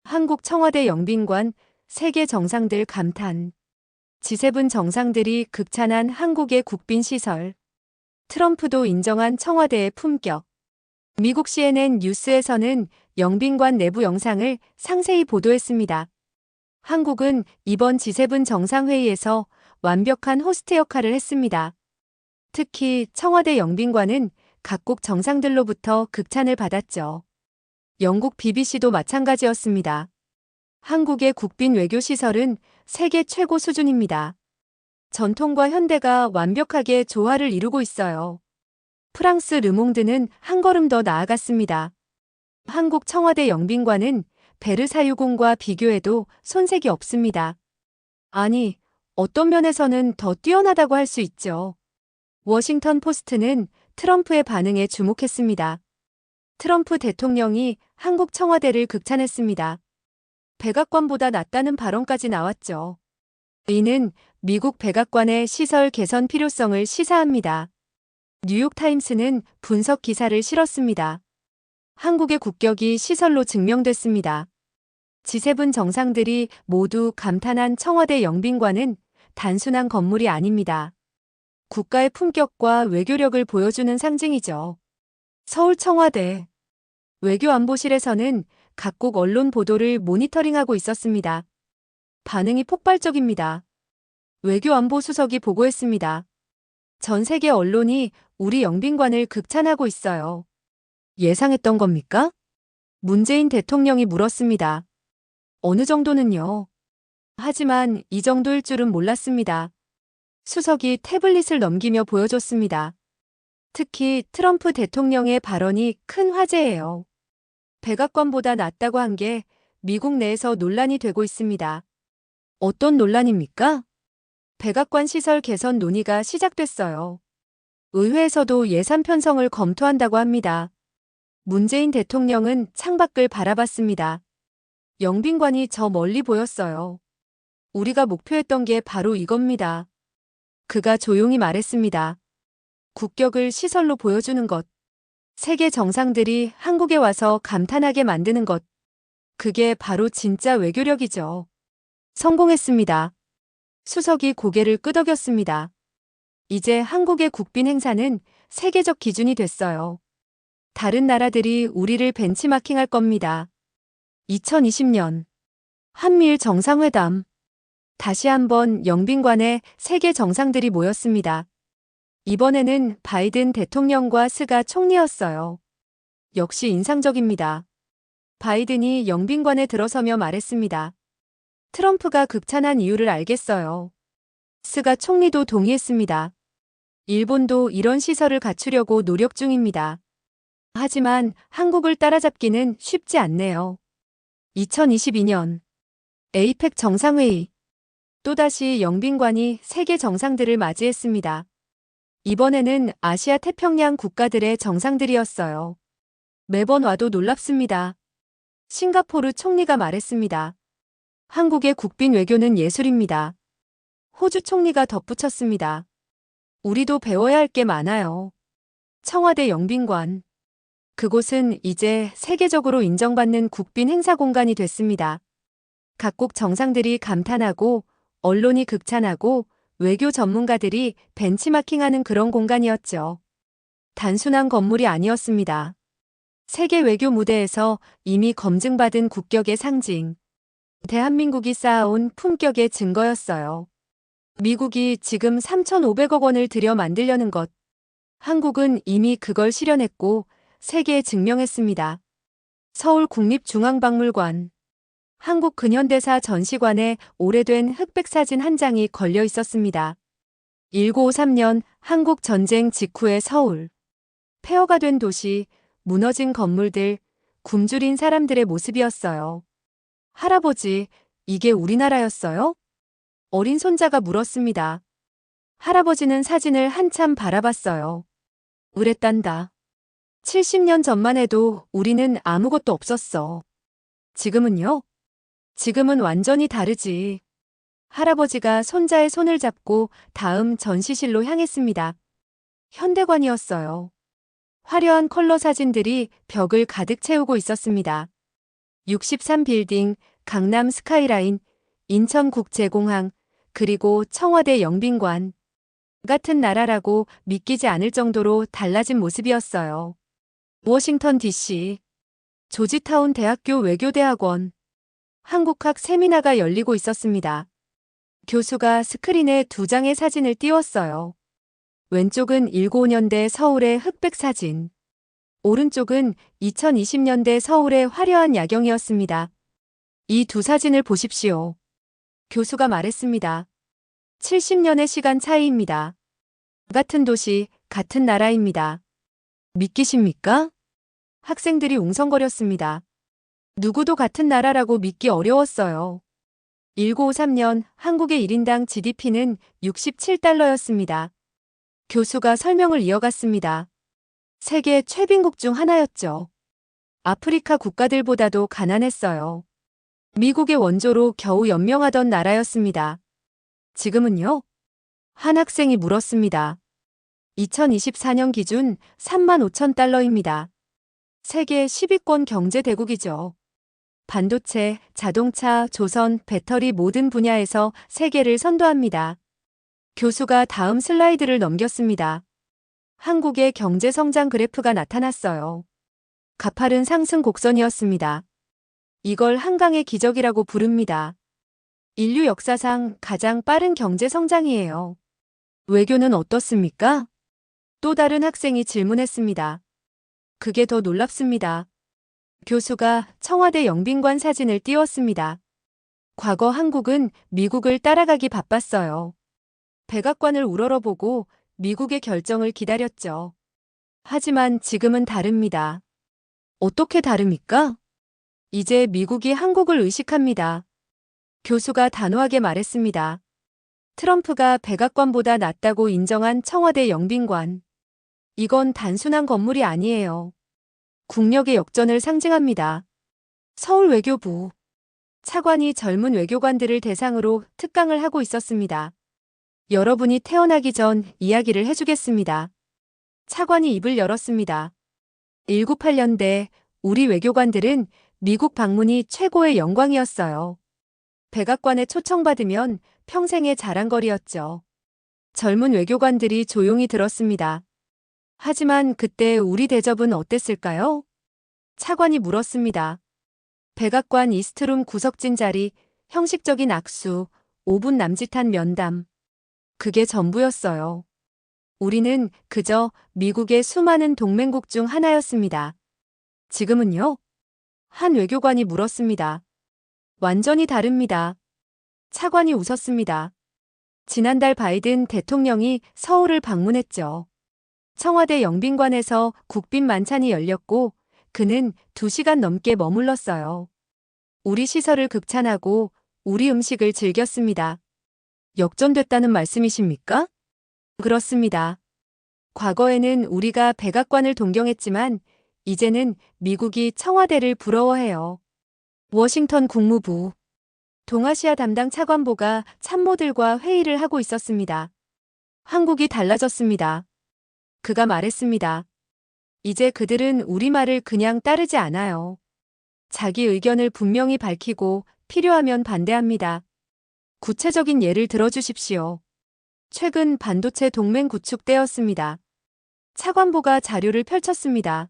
한국 청와대 영빈관, 세계 정상들 감탄. G7 정상들이 극찬한 한국의 국빈 시설. 트럼프도 인정한 청와대의 품격. 미국 CNN 뉴스에서는 영빈관 내부 영상을 상세히 보도했습니다. 한국은 이번 G7 정상회의에서 완벽한 호스트 역할을 했습니다. 특히 청와대 영빈관은 각국 정상들로부터 극찬을 받았죠. 영국 BBC도 마찬가지였습니다. 한국의 국빈 외교시설은 세계 최고 수준입니다. 전통과 현대가 완벽하게 조화를 이루고 있어요. 프랑스 르몽드는 한 걸음 더 나아갔습니다. 한국 청와대 영빈관은 베르사유궁과 비교해도 손색이 없습니다. 아니, 어떤 면에서는 더 뛰어나다고 할 수 있죠. 워싱턴 포스트는 트럼프의 반응에 주목했습니다. 트럼프 대통령이 한국 청와대를 극찬했습니다. 백악관보다 낫다는 발언까지 나왔죠. 이는 미국 백악관의 시설 개선 필요성을 시사합니다. 뉴욕타임스는 분석 기사를 실었습니다. 한국의 국격이 시설로 증명됐습니다. G7 정상들이 모두 감탄한 청와대 영빈관은 단순한 건물이 아닙니다. 국가의 품격과 외교력을 보여주는 상징이죠. 서울 청와대 외교안보실에서는 각국 언론 보도를 모니터링하고 있었습니다. 반응이 폭발적입니다. 외교안보 수석이 보고했습니다. 전 세계 언론이 우리 영빈관을 극찬하고 있어요. 예상했던 겁니까? 문재인 대통령이 물었습니다. 어느 정도는요? 하지만 이 정도일 줄은 몰랐습니다. 수석이 태블릿을 넘기며 보여줬습니다. 특히 트럼프 대통령의 발언이 큰 화제예요. 백악관보다 낫다고 한 게 미국 내에서 논란이 되고 있습니다. 어떤 논란입니까? 백악관 시설 개선 논의가 시작됐어요. 의회에서도 예산 편성을 검토한다고 합니다. 문재인 대통령은 창밖을 바라봤습니다. 영빈관이 저 멀리 보였어요. 우리가 목표했던 게 바로 이겁니다. 그가 조용히 말했습니다. 국격을 시설로 보여주는 것. 세계 정상들이 한국에 와서 감탄하게 만드는 것. 그게 바로 진짜 외교력이죠. 성공했습니다. 수석이 고개를 끄덕였습니다. 이제 한국의 국빈 행사는 세계적 기준이 됐어요. 다른 나라들이 우리를 벤치마킹할 겁니다. 2020년 한미일 정상회담. 다시 한번 영빈관에 세계 정상들이 모였습니다. 이번에는 바이든 대통령과 스가 총리였어요. 역시 인상적입니다. 바이든이 영빈관에 들어서며 말했습니다. 트럼프가 극찬한 이유를 알겠어요. 스가 총리도 동의했습니다. 일본도 이런 시설을 갖추려고 노력 중입니다. 하지만 한국을 따라잡기는 쉽지 않네요. 2022년 에이펙 정상회의. 또다시 영빈관이 세계 정상들을 맞이했습니다. 이번에는 아시아 태평양 국가들의 정상들이었어요. 매번 와도 놀랍습니다. 싱가포르 총리가 말했습니다. 한국의 국빈 외교는 예술입니다. 호주 총리가 덧붙였습니다. 우리도 배워야 할 게 많아요. 청와대 영빈관. 그곳은 이제 세계적으로 인정받는 국빈 행사 공간이 됐습니다. 각국 정상들이 감탄하고 언론이 극찬하고 외교 전문가들이 벤치마킹하는 그런 공간이었죠. 단순한 건물이 아니었습니다. 세계 외교 무대에서 이미 검증받은 국격의 상징. 대한민국이 쌓아온 품격의 증거였어요. 미국이 지금 3,500억 원을 들여 만들려는 것. 한국은 이미 그걸 실현했고 세계에 증명했습니다. 서울국립중앙박물관. 한국 근현대사 전시관에 오래된 흑백 사진 한 장이 걸려 있었습니다. 1953년 한국 전쟁 직후의 서울. 폐허가 된 도시, 무너진 건물들, 굶주린 사람들의 모습이었어요. 할아버지, 이게 우리나라였어요? 어린 손자가 물었습니다. 할아버지는 사진을 한참 바라봤어요. 그랬단다. 70년 전만 해도 우리는 아무것도 없었어. 지금은요? 지금은 완전히 다르지. 할아버지가 손자의 손을 잡고 다음 전시실로 향했습니다. 현대관이었어요. 화려한 컬러 사진들이 벽을 가득 채우고 있었습니다. 63빌딩, 강남 스카이라인, 인천국제공항, 그리고 청와대 영빈관. 같은 나라라고 믿기지 않을 정도로 달라진 모습이었어요. 워싱턴 DC, 조지타운 대학교 외교대학원, 한국학 세미나가 열리고 있었습니다. 교수가 스크린에 2장의 사진을 띄웠어요. 왼쪽은 1950년대 서울의 흑백 사진. 오른쪽은 2020년대 서울의 화려한 야경이었습니다. 이 두 사진을 보십시오. 교수가 말했습니다. 70년의 시간 차이입니다. 같은 도시, 같은 나라입니다. 믿기십니까? 학생들이 웅성거렸습니다. 누구도 같은 나라라고 믿기 어려웠어요. 1953년 한국의 1인당 GDP는 67달러였습니다. 교수가 설명을 이어갔습니다. 세계 최빈국 중 하나였죠. 아프리카 국가들보다도 가난했어요. 미국의 원조로 겨우 연명하던 나라였습니다. 지금은요? 한 학생이 물었습니다. 2024년 기준 35,000달러입니다. 세계 10위권 경제 대국이죠. 반도체, 자동차, 조선, 배터리 모든 분야에서 세계를 선도합니다. 교수가 다음 슬라이드를 넘겼습니다. 한국의 경제 성장 그래프가 나타났어요. 가파른 상승 곡선이었습니다. 이걸 한강의 기적이라고 부릅니다. 인류 역사상 가장 빠른 경제 성장이에요. 외교는 어떻습니까? 또 다른 학생이 질문했습니다. 그게 더 놀랍습니다. 교수가 청와대 영빈관 사진을 띄웠습니다. 과거 한국은 미국을 따라가기 바빴어요. 백악관을 우러러보고 미국의 결정을 기다렸죠. 하지만 지금은 다릅니다. 어떻게 다릅니까? 이제 미국이 한국을 의식합니다. 교수가 단호하게 말했습니다. 트럼프가 백악관보다 낫다고 인정한 청와대 영빈관. 이건 단순한 건물이 아니에요. 국력의 역전을 상징합니다. 서울 외교부. 차관이 젊은 외교관들을 대상으로 특강을 하고 있었습니다. 여러분이 태어나기 전 이야기를 해주겠습니다. 차관이 입을 열었습니다. 198년대 우리 외교관들은 미국 방문이 최고의 영광이었어요. 백악관에 초청받으면 평생의 자랑거리였죠. 젊은 외교관들이 조용히 들었습니다. 하지만 그때 우리 대접은 어땠을까요? 차관이 물었습니다. 백악관 이스트룸 구석진 자리, 형식적인 악수, 5분 남짓한 면담. 그게 전부였어요. 우리는 그저 미국의 수많은 동맹국 중 하나였습니다. 지금은요? 한 외교관이 물었습니다. 완전히 다릅니다. 차관이 웃었습니다. 지난달 바이든 대통령이 서울을 방문했죠. 청와대 영빈관에서 국빈 만찬이 열렸고 그는 2시간 넘게 머물렀어요. 우리 시설을 극찬하고 우리 음식을 즐겼습니다. 역전됐다는 말씀이십니까? 그렇습니다. 과거에는 우리가 백악관을 동경했지만 이제는 미국이 청와대를 부러워해요. 워싱턴 국무부 동아시아 담당 차관보가 참모들과 회의를 하고 있었습니다. 한국이 달라졌습니다. 그가 말했습니다. 이제 그들은 우리 말을 그냥 따르지 않아요. 자기 의견을 분명히 밝히고 필요하면 반대합니다. 구체적인 예를 들어주십시오. 최근 반도체 동맹 구축 때였습니다. 차관보가 자료를 펼쳤습니다.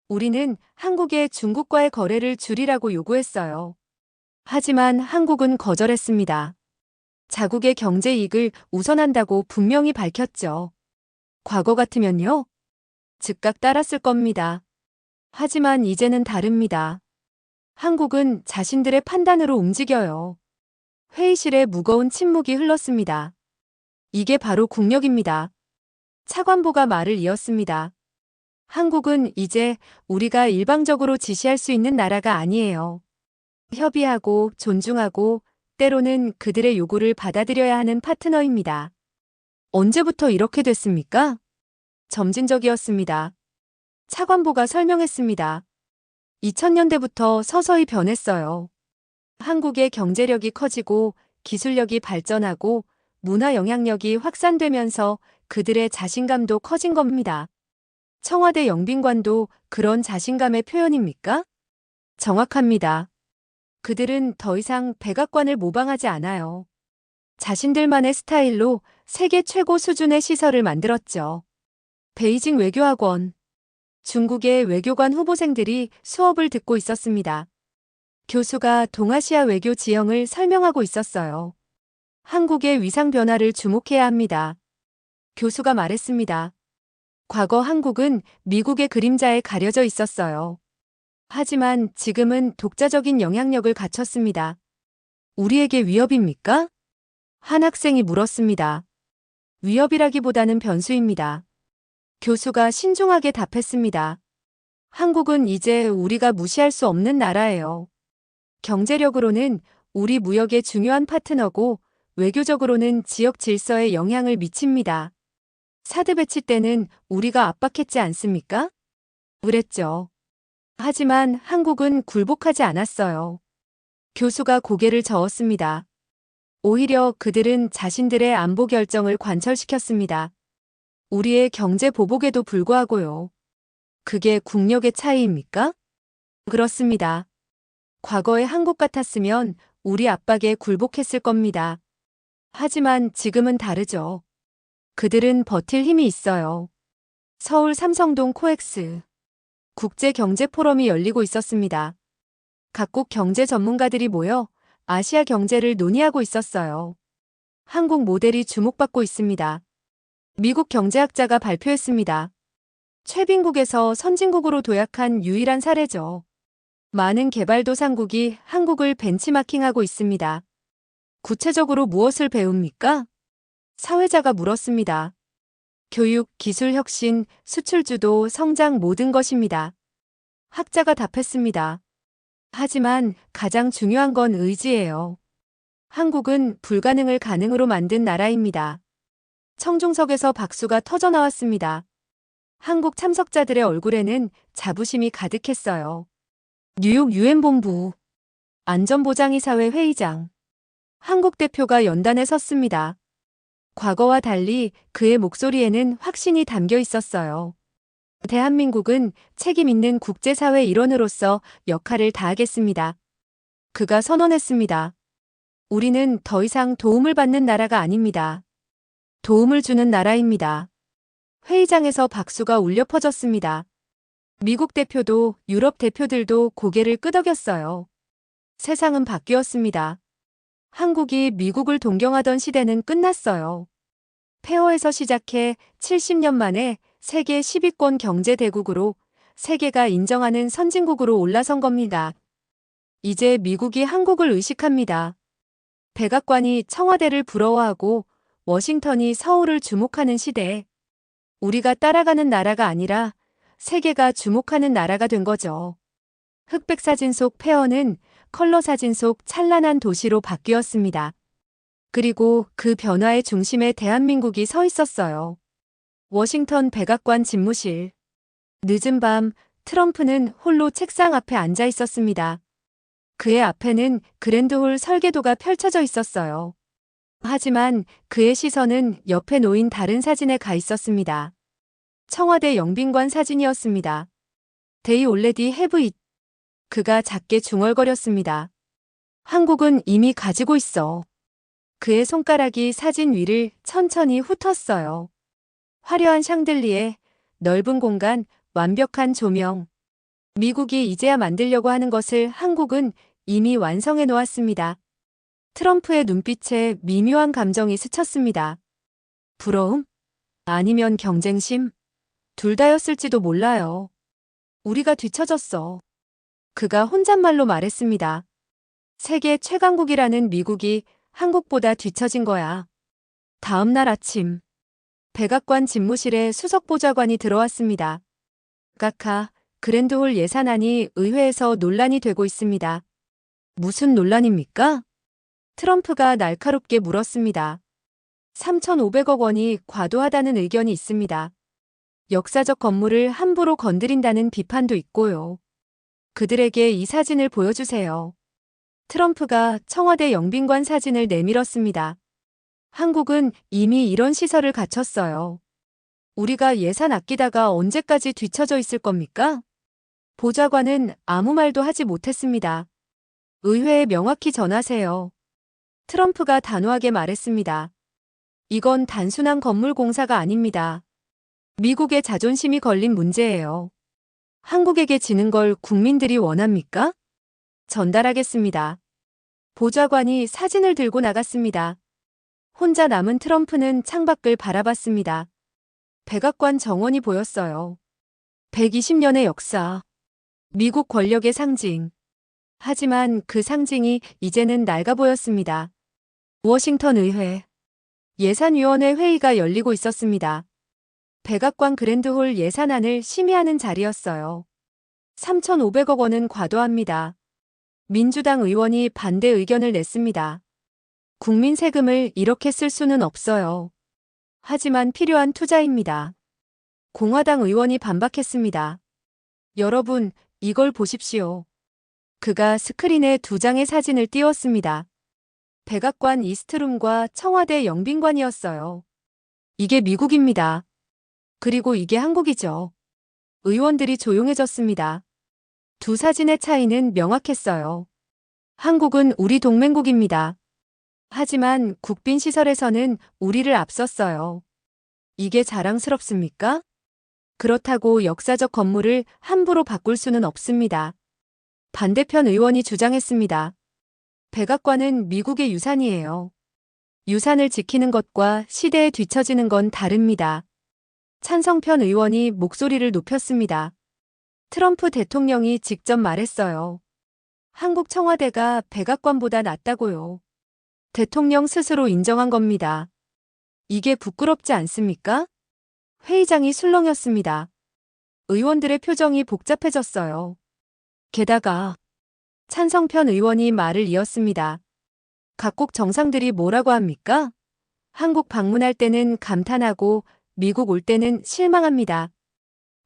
우리는 한국에 중국과의 거래를 줄이라고 요구했어요. 하지만 한국은 거절했습니다. 자국의 경제 이익을 우선한다고 분명히 밝혔죠. 과거 같으면요? 즉각 따랐을 겁니다. 하지만 이제는 다릅니다. 한국은 자신들의 판단으로 움직여요. 회의실에 무거운 침묵이 흘렀습니다. 이게 바로 국력입니다. 차관보가 말을 이었습니다. 한국은 이제 우리가 일방적으로 지시할 수 있는 나라가 아니에요. 협의하고 존중하고 때로는 그들의 요구를 받아들여야 하는 파트너입니다. 언제부터 이렇게 됐습니까? 점진적이었습니다. 차관보가 설명했습니다. 2000년대부터 서서히 변했어요. 한국의 경제력이 커지고 기술력이 발전하고 문화 영향력이 확산되면서 그들의 자신감도 커진 겁니다. 청와대 영빈관도 그런 자신감의 표현입니까? 정확합니다. 그들은 더 이상 백악관을 모방하지 않아요. 자신들만의 스타일로 세계 최고 수준의 시설을 만들었죠. 베이징 외교학원. 중국의 외교관 후보생들이 수업을 듣고 있었습니다. 교수가 동아시아 외교 지형을 설명하고 있었어요. 한국의 위상 변화를 주목해야 합니다. 교수가 말했습니다. 과거 한국은 미국의 그림자에 가려져 있었어요. 하지만 지금은 독자적인 영향력을 갖췄습니다. 우리에게 위협입니까? 한 학생이 물었습니다. 위협이라기보다는 변수입니다. 교수가 신중하게 답했습니다. 한국은 이제 우리가 무시할 수 없는 나라예요. 경제력으로는 우리 무역의 중요한 파트너고 외교적으로는 지역 질서에 영향을 미칩니다. 사드 배치 때는 우리가 압박했지 않습니까? 그랬죠. 하지만 한국은 굴복하지 않았어요. 교수가 고개를 저었습니다. 오히려 그들은 자신들의 안보 결정을 관철시켰습니다. 우리의 경제 보복에도 불구하고요. 그게 국력의 차이입니까? 그렇습니다. 과거의 한국 같았으면 우리 압박에 굴복했을 겁니다. 하지만 지금은 다르죠. 그들은 버틸 힘이 있어요. 서울 삼성동 코엑스 국제경제포럼이 열리고 있었습니다. 각국 경제 전문가들이 모여 아시아 경제를 논의하고 있었어요. 한국 모델이 주목받고 있습니다. 미국 경제학자가 발표했습니다. 최빈국에서 선진국으로 도약한 유일한 사례죠. 많은 개발도상국이 한국을 벤치마킹하고 있습니다. 구체적으로 무엇을 배웁니까? 사회자가 물었습니다. 교육, 기술 혁신, 수출 주도, 성장 모든 것입니다. 학자가 답했습니다. 하지만 가장 중요한 건 의지예요. 한국은 불가능을 가능으로 만든 나라입니다. 청중석에서 박수가 터져 나왔습니다. 한국 참석자들의 얼굴에는 자부심이 가득했어요. 뉴욕 유엔본부 안전보장이사회 회의장 한국 대표가 연단에 섰습니다. 과거와 달리 그의 목소리에는 확신이 담겨 있었어요. 대한민국은 책임 있는 국제사회 일원으로서 역할을 다하겠습니다. 그가 선언했습니다. 우리는 더 이상 도움을 받는 나라가 아닙니다. 도움을 주는 나라입니다. 회의장에서 박수가 울려 퍼졌습니다. 미국 대표도 유럽 대표들도 고개를 끄덕였어요. 세상은 바뀌었습니다. 한국이 미국을 동경하던 시대는 끝났어요. 폐허에서 시작해 70년 만에 세계 10위권 경제 대국으로 세계가 인정하는 선진국으로 올라선 겁니다. 이제 미국이 한국을 의식합니다. 백악관이 청와대를 부러워하고 워싱턴이 서울을 주목하는 시대에 우리가 따라가는 나라가 아니라 세계가 주목하는 나라가 된 거죠. 흑백 사진 속 폐허는 컬러 사진 속 찬란한 도시로 바뀌었습니다. 그리고 그 변화의 중심에 대한민국이 서 있었어요. 워싱턴 백악관 집무실. 늦은 밤 트럼프는 홀로 책상 앞에 앉아 있었습니다. 그의 앞에는 그랜드홀 설계도가 펼쳐져 있었어요. 하지만 그의 시선은 옆에 놓인 다른 사진에 가 있었습니다. 청와대 영빈관 사진이었습니다. They already have it. 그가 작게 중얼거렸습니다. 한국은 이미 가지고 있어. 그의 손가락이 사진 위를 천천히 훑었어요. 화려한 샹들리에, 넓은 공간, 완벽한 조명. 미국이 이제야 만들려고 하는 것을 한국은 이미 완성해 놓았습니다. 트럼프의 눈빛에 미묘한 감정이 스쳤습니다. 부러움? 아니면 경쟁심? 둘 다였을지도 몰라요. 우리가 뒤처졌어. 그가 혼잣말로 말했습니다. 세계 최강국이라는 미국이 한국보다 뒤처진 거야. 다음 날 아침, 백악관 집무실에 수석보좌관이 들어왔습니다. 각하, 그랜드홀 예산안이 의회에서 논란이 되고 있습니다. 무슨 논란입니까? 트럼프가 날카롭게 물었습니다. 3,500억 원이 과도하다는 의견이 있습니다. 역사적 건물을 함부로 건드린다는 비판도 있고요. 그들에게 이 사진을 보여주세요. 트럼프가 청와대 영빈관 사진을 내밀었습니다. 한국은 이미 이런 시설을 갖췄어요. 우리가 예산 아끼다가 언제까지 뒤처져 있을 겁니까? 보좌관은 아무 말도 하지 못했습니다. 의회에 명확히 전하세요. 트럼프가 단호하게 말했습니다. 이건 단순한 건물 공사가 아닙니다. 미국의 자존심이 걸린 문제예요. 한국에게 지는 걸 국민들이 원합니까? 전달하겠습니다. 보좌관이 사진을 들고 나갔습니다. 혼자 남은 트럼프는 창밖을 바라봤습니다. 백악관 정원이 보였어요. 120년의 역사. 미국 권력의 상징. 하지만 그 상징이 이제는 낡아 보였습니다. 워싱턴 의회. 예산위원회 회의가 열리고 있었습니다. 백악관 그랜드홀 예산안을 심의하는 자리였어요. 3,500억 원은 과도합니다. 민주당 의원이 반대 의견을 냈습니다. 국민 세금을 이렇게 쓸 수는 없어요. 하지만 필요한 투자입니다. 공화당 의원이 반박했습니다. 여러분, 이걸 보십시오. 그가 스크린에 두 장의 사진을 띄웠습니다. 백악관 이스트룸과 청와대 영빈관이었어요. 이게 미국입니다. 그리고 이게 한국이죠. 의원들이 조용해졌습니다. 두 사진의 차이는 명확했어요. 한국은 우리 동맹국입니다. 하지만 국빈 시설에서는 우리를 앞섰어요. 이게 자랑스럽습니까? 그렇다고 역사적 건물을 함부로 바꿀 수는 없습니다. 반대편 의원이 주장했습니다. 백악관은 미국의 유산이에요. 유산을 지키는 것과 시대에 뒤처지는 건 다릅니다. 찬성편 의원이 목소리를 높였습니다. 트럼프 대통령이 직접 말했어요. 한국 청와대가 백악관보다 낫다고요. 대통령 스스로 인정한 겁니다. 이게 부끄럽지 않습니까? 회의장이 술렁였습니다. 의원들의 표정이 복잡해졌어요. 게다가 찬성편 의원이 말을 이었습니다. 각국 정상들이 뭐라고 합니까? 한국 방문할 때는 감탄하고 미국 올 때는 실망합니다.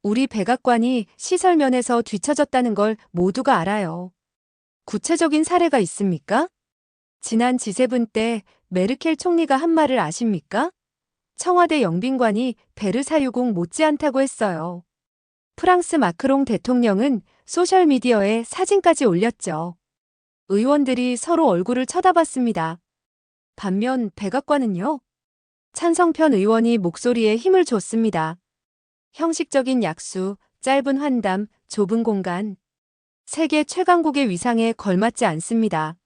우리 백악관이 시설 면에서 뒤처졌다는 걸 모두가 알아요. 구체적인 사례가 있습니까? 지난 G7 때 메르켈 총리가 한 말을 아십니까? 청와대 영빈관이 베르사유궁 못지않다고 했어요. 프랑스 마크롱 대통령은 소셜미디어에 사진까지 올렸죠. 의원들이 서로 얼굴을 쳐다봤습니다. 반면 백악관은요? 찬성편 의원이 목소리에 힘을 줬습니다. 형식적인 약수, 짧은 환담, 좁은 공간. 세계 최강국의 위상에 걸맞지 않습니다.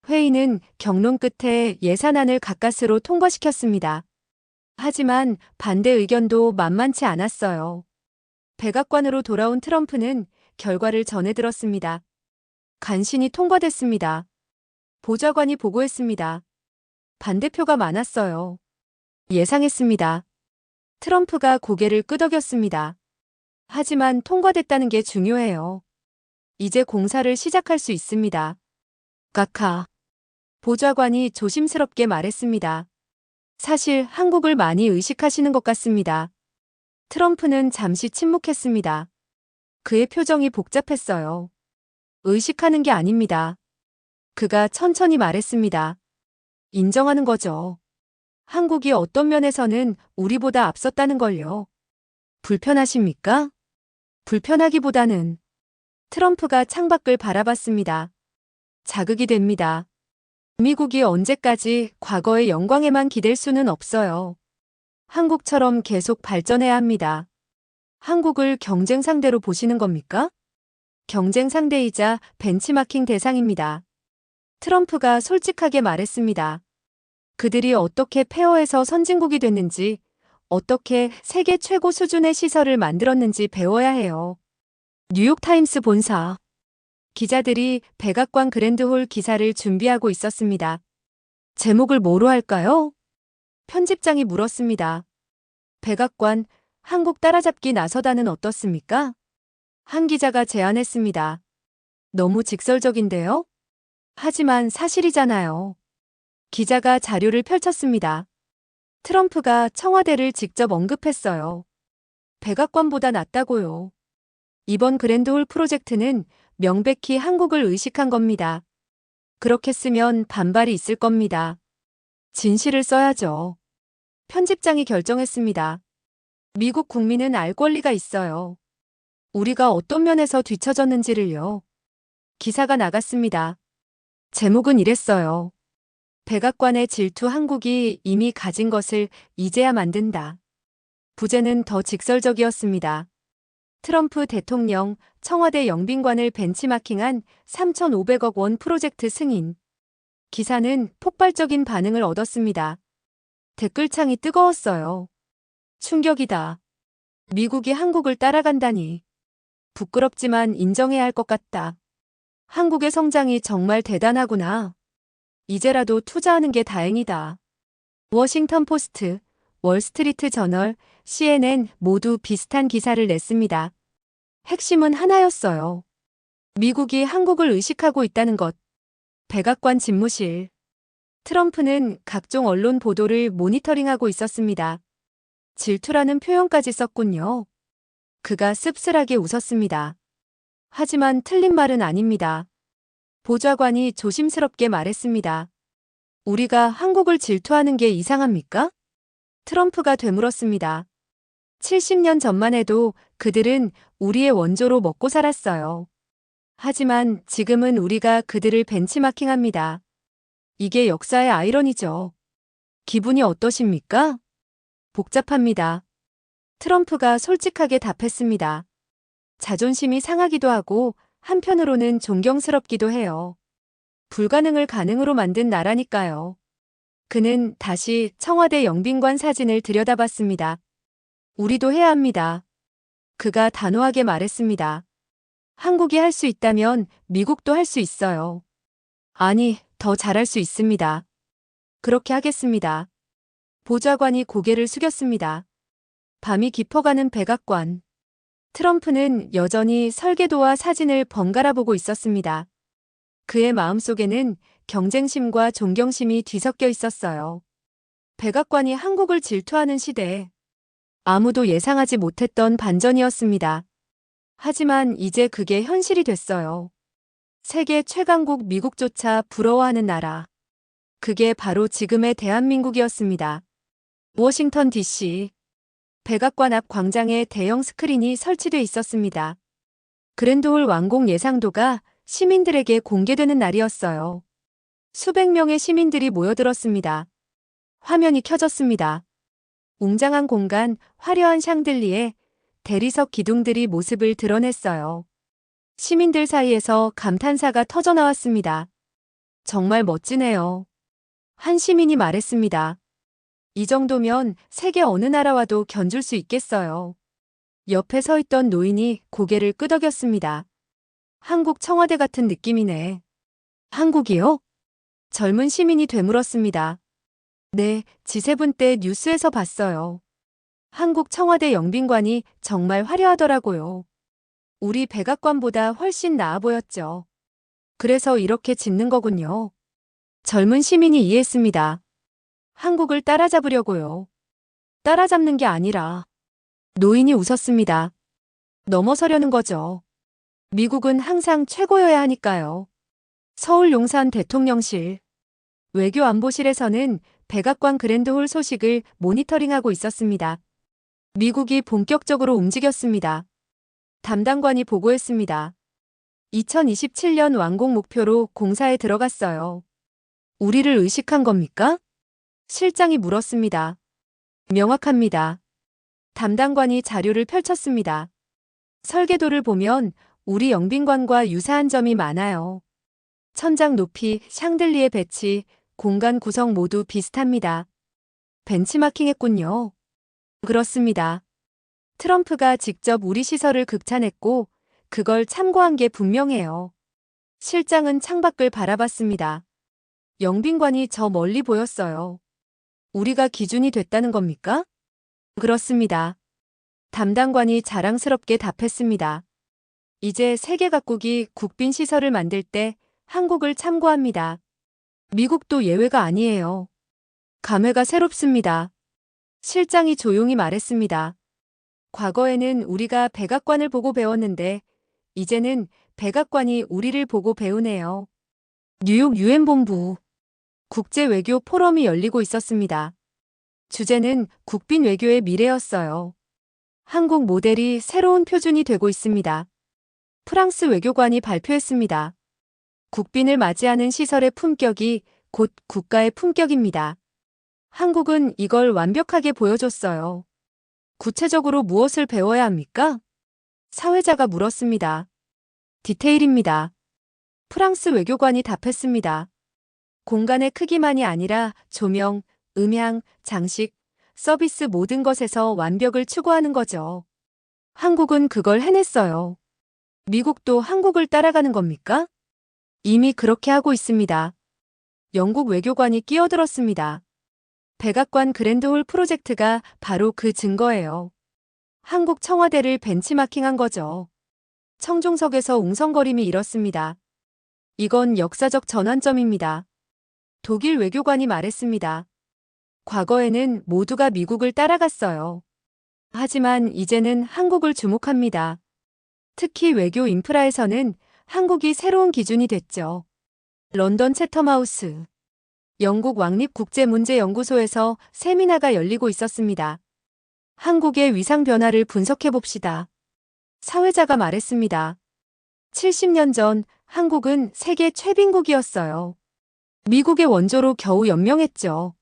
회의는 경론 끝에 예산안을 가까스로 통과시켰습니다. 하지만 반대 의견도 만만치 않았어요. 백악관으로 돌아온 트럼프는 결과를 전해 들었습니다. 간신히 통과됐습니다. 보좌관이 보고했습니다. 반대표가 많았어요. 예상했습니다. 트럼프가 고개를 끄덕였습니다. 하지만 통과됐다는 게 중요해요. 이제 공사를 시작할 수 있습니다. 각하. 보좌관이 조심스럽게 말했습니다. 사실 한국을 많이 의식하시는 것 같습니다. 트럼프는 잠시 침묵했습니다. 그의 표정이 복잡했어요. 의식하는 게 아닙니다. 그가 천천히 말했습니다. 인정하는 거죠. 한국이 어떤 면에서는 우리보다 앞섰다는 걸요. 불편하십니까? 불편하기보다는 트럼프가 창밖을 바라봤습니다. 자극이 됩니다. 미국이 언제까지 과거의 영광에만 기댈 수는 없어요. 한국처럼 계속 발전해야 합니다. 한국을 경쟁 상대로 보시는 겁니까? 경쟁 상대이자 벤치마킹 대상입니다. 트럼프가 솔직하게 말했습니다. 그들이 어떻게 폐허에서 선진국이 됐는지, 어떻게 세계 최고 수준의 시설을 만들었는지 배워야 해요. 뉴욕타임스 본사. 기자들이 백악관 그랜드홀 기사를 준비하고 있었습니다. 제목을 뭐로 할까요? 편집장이 물었습니다. 백악관, 한국 따라잡기 나서다는 어떻습니까? 한 기자가 제안했습니다. 너무 직설적인데요? 하지만 사실이잖아요. 기자가 자료를 펼쳤습니다. 트럼프가 청와대를 직접 언급했어요. 백악관보다 낫다고요. 이번 그랜드홀 프로젝트는 명백히 한국을 의식한 겁니다. 그렇게 쓰면 반발이 있을 겁니다. 진실을 써야죠. 편집장이 결정했습니다. 미국 국민은 알 권리가 있어요. 우리가 어떤 면에서 뒤처졌는지를요. 기사가 나갔습니다. 제목은 이랬어요. 백악관의 질투 한국이 이미 가진 것을 이제야 만든다. 부제는 더 직설적이었습니다. 트럼프 대통령 청와대 영빈관을 벤치마킹한 3,500억 원 프로젝트 승인. 기사는 폭발적인 반응을 얻었습니다. 댓글창이 뜨거웠어요. 충격이다. 미국이 한국을 따라간다니. 부끄럽지만 인정해야 할 것 같다. 한국의 성장이 정말 대단하구나. 이제라도 투자하는 게 다행이다. 워싱턴 포스트, 월스트리트 저널, CNN 모두 비슷한 기사를 냈습니다. 핵심은 하나였어요. 미국이 한국을 의식하고 있다는 것. 백악관 집무실. 트럼프는 각종 언론 보도를 모니터링하고 있었습니다. 질투라는 표현까지 썼군요. 그가 씁쓸하게 웃었습니다. 하지만 틀린 말은 아닙니다. 보좌관이 조심스럽게 말했습니다. 우리가 한국을 질투하는 게 이상합니까? 트럼프가 되물었습니다. 70년 전만 해도 그들은 우리의 원조로 먹고 살았어요. 하지만 지금은 우리가 그들을 벤치마킹합니다. 이게 역사의 아이러니죠. 기분이 어떠십니까? 복잡합니다. 트럼프가 솔직하게 답했습니다. 자존심이 상하기도 하고 한편으로는 존경스럽기도 해요. 불가능을 가능으로 만든 나라니까요. 그는 다시 청와대 영빈관 사진을 들여다봤습니다. 우리도 해야 합니다. 그가 단호하게 말했습니다. 한국이 할 수 있다면 미국도 할 수 있어요. 아니, 더 잘할 수 있습니다. 그렇게 하겠습니다. 보좌관이 고개를 숙였습니다. 밤이 깊어가는 백악관. 트럼프는 여전히 설계도와 사진을 번갈아 보고 있었습니다. 그의 마음속에는 경쟁심과 존경심이 뒤섞여 있었어요. 백악관이 한국을 질투하는 시대. 아무도 예상하지 못했던 반전이었습니다. 하지만 이제 그게 현실이 됐어요. 세계 최강국 미국조차 부러워하는 나라. 그게 바로 지금의 대한민국이었습니다. 워싱턴 DC. 백악관 앞 광장에 대형 스크린이 설치돼 있었습니다. 그랜드홀 완공 예상도가 시민들에게 공개되는 날이었어요. 수백 명의 시민들이 모여들었습니다. 화면이 켜졌습니다. 웅장한 공간, 화려한 샹들리에, 대리석 기둥들이 모습을 드러냈어요. 시민들 사이에서 감탄사가 터져나왔습니다. 정말 멋지네요. 한 시민이 말했습니다. 이 정도면 세계 어느 나라와도 견줄 수 있겠어요. 옆에 서 있던 노인이 고개를 끄덕였습니다. 한국 청와대 같은 느낌이네. 한국이요? 젊은 시민이 되물었습니다. 네, G7 때 뉴스에서 봤어요. 한국 청와대 영빈관이 정말 화려하더라고요. 우리 백악관보다 훨씬 나아 보였죠. 그래서 이렇게 짓는 거군요. 젊은 시민이 이해했습니다. 한국을 따라잡으려고요. 따라잡는 게 아니라. 노인이 웃었습니다. 넘어서려는 거죠. 미국은 항상 최고여야 하니까요. 서울 용산 대통령실, 외교안보실에서는 백악관 그랜드홀 소식을 모니터링하고 있었습니다. 미국이 본격적으로 움직였습니다. 담당관이 보고했습니다. 2027년 완공 목표로 공사에 들어갔어요. 우리를 의식한 겁니까? 실장이 물었습니다. 명확합니다. 담당관이 자료를 펼쳤습니다. 설계도를 보면 우리 영빈관과 유사한 점이 많아요. 천장 높이, 샹들리에 배치, 공간 구성 모두 비슷합니다. 벤치마킹했군요. 그렇습니다. 트럼프가 직접 우리 시설을 극찬했고 그걸 참고한 게 분명해요. 실장은 창밖을 바라봤습니다. 영빈관이 저 멀리 보였어요. 우리가 기준이 됐다는 겁니까? 그렇습니다. 담당관이 자랑스럽게 답했습니다. 이제 세계 각국이 국빈 시설을 만들 때 한국을 참고합니다. 미국도 예외가 아니에요. 감회가 새롭습니다. 실장이 조용히 말했습니다. 과거에는 우리가 백악관을 보고 배웠는데 이제는 백악관이 우리를 보고 배우네요. 뉴욕 유엔본부 국제외교 포럼이 열리고 있었습니다. 주제는 국빈 외교의 미래였어요. 한국 모델이 새로운 표준이 되고 있습니다. 프랑스 외교관이 발표했습니다. 국빈을 맞이하는 시설의 품격이 곧 국가의 품격입니다. 한국은 이걸 완벽하게 보여줬어요. 구체적으로 무엇을 배워야 합니까? 사회자가 물었습니다. 디테일입니다. 프랑스 외교관이 답했습니다. 공간의 크기만이 아니라 조명, 음향, 장식, 서비스 모든 것에서 완벽을 추구하는 거죠. 한국은 그걸 해냈어요. 미국도 한국을 따라가는 겁니까? 이미 그렇게 하고 있습니다. 영국 외교관이 끼어들었습니다. 백악관 그랜드홀 프로젝트가 바로 그 증거예요. 한국 청와대를 벤치마킹한 거죠. 청중석에서 웅성거림이 일었습니다. 이건 역사적 전환점입니다. 독일 외교관이 말했습니다. 과거에는 모두가 미국을 따라갔어요. 하지만 이제는 한국을 주목합니다. 특히 외교 인프라에서는 한국이 새로운 기준이 됐죠. 런던 채텀하우스, 영국 왕립국제문제연구소에서 세미나가 열리고 있었습니다. 한국의 위상 변화를 분석해 봅시다. 사회자가 말했습니다. 70년 전 한국은 세계 최빈국이었어요. 미국의 원조로 겨우 연명했죠.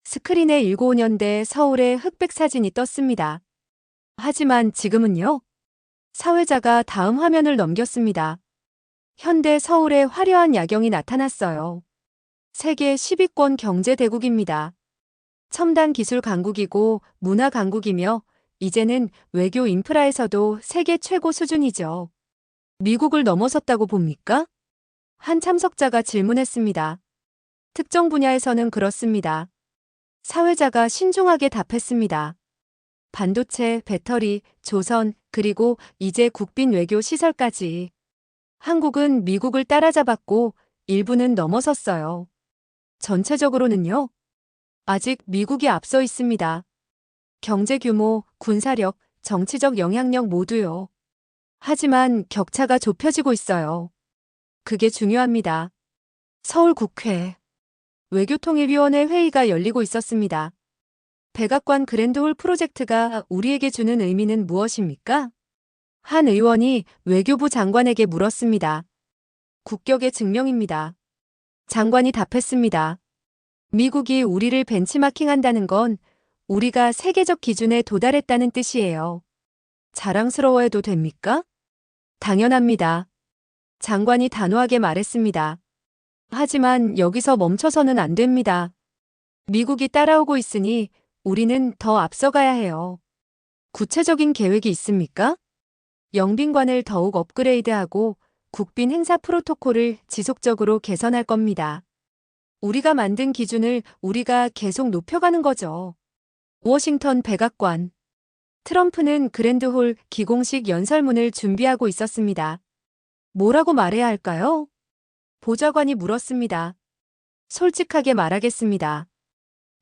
스크린에 1995년대 서울의 흑백 사진이 떴습니다. 하지만 지금은요? 사회자가 다음 화면을 넘겼습니다. 현대 서울의 화려한 야경이 나타났어요. 세계 10위권 경제 대국입니다. 첨단 기술 강국이고 문화 강국이며 이제는 외교 인프라에서도 세계 최고 수준이죠. 미국을 넘어섰다고 봅니까? 한 참석자가 질문했습니다. 특정 분야에서는 그렇습니다. 사회자가 신중하게 답했습니다. 반도체, 배터리, 조선, 그리고 이제 국빈 외교 시설까지. 한국은 미국을 따라잡았고 일부는 넘어섰어요. 전체적으로는요? 아직 미국이 앞서 있습니다. 경제 규모, 군사력, 정치적 영향력 모두요. 하지만 격차가 좁혀지고 있어요. 그게 중요합니다. 서울국회 외교통일위원회 회의가 열리고 있었습니다. 백악관 그랜드홀 프로젝트가 우리에게 주는 의미는 무엇입니까? 한 의원이 외교부 장관에게 물었습니다. 국격의 증명입니다. 장관이 답했습니다. 미국이 우리를 벤치마킹한다는 건 우리가 세계적 기준에 도달했다는 뜻이에요. 자랑스러워해도 됩니까? 당연합니다. 장관이 단호하게 말했습니다. 하지만 여기서 멈춰서는 안 됩니다. 미국이 따라오고 있으니 우리는 더 앞서가야 해요. 구체적인 계획이 있습니까? 영빈관을 더욱 업그레이드하고 국빈 행사 프로토콜을 지속적으로 개선할 겁니다. 우리가 만든 기준을 우리가 계속 높여가는 거죠. 워싱턴 백악관. 트럼프는 그랜드홀 기공식 연설문을 준비하고 있었습니다. 뭐라고 말해야 할까요? 보좌관이 물었습니다. 솔직하게 말하겠습니다.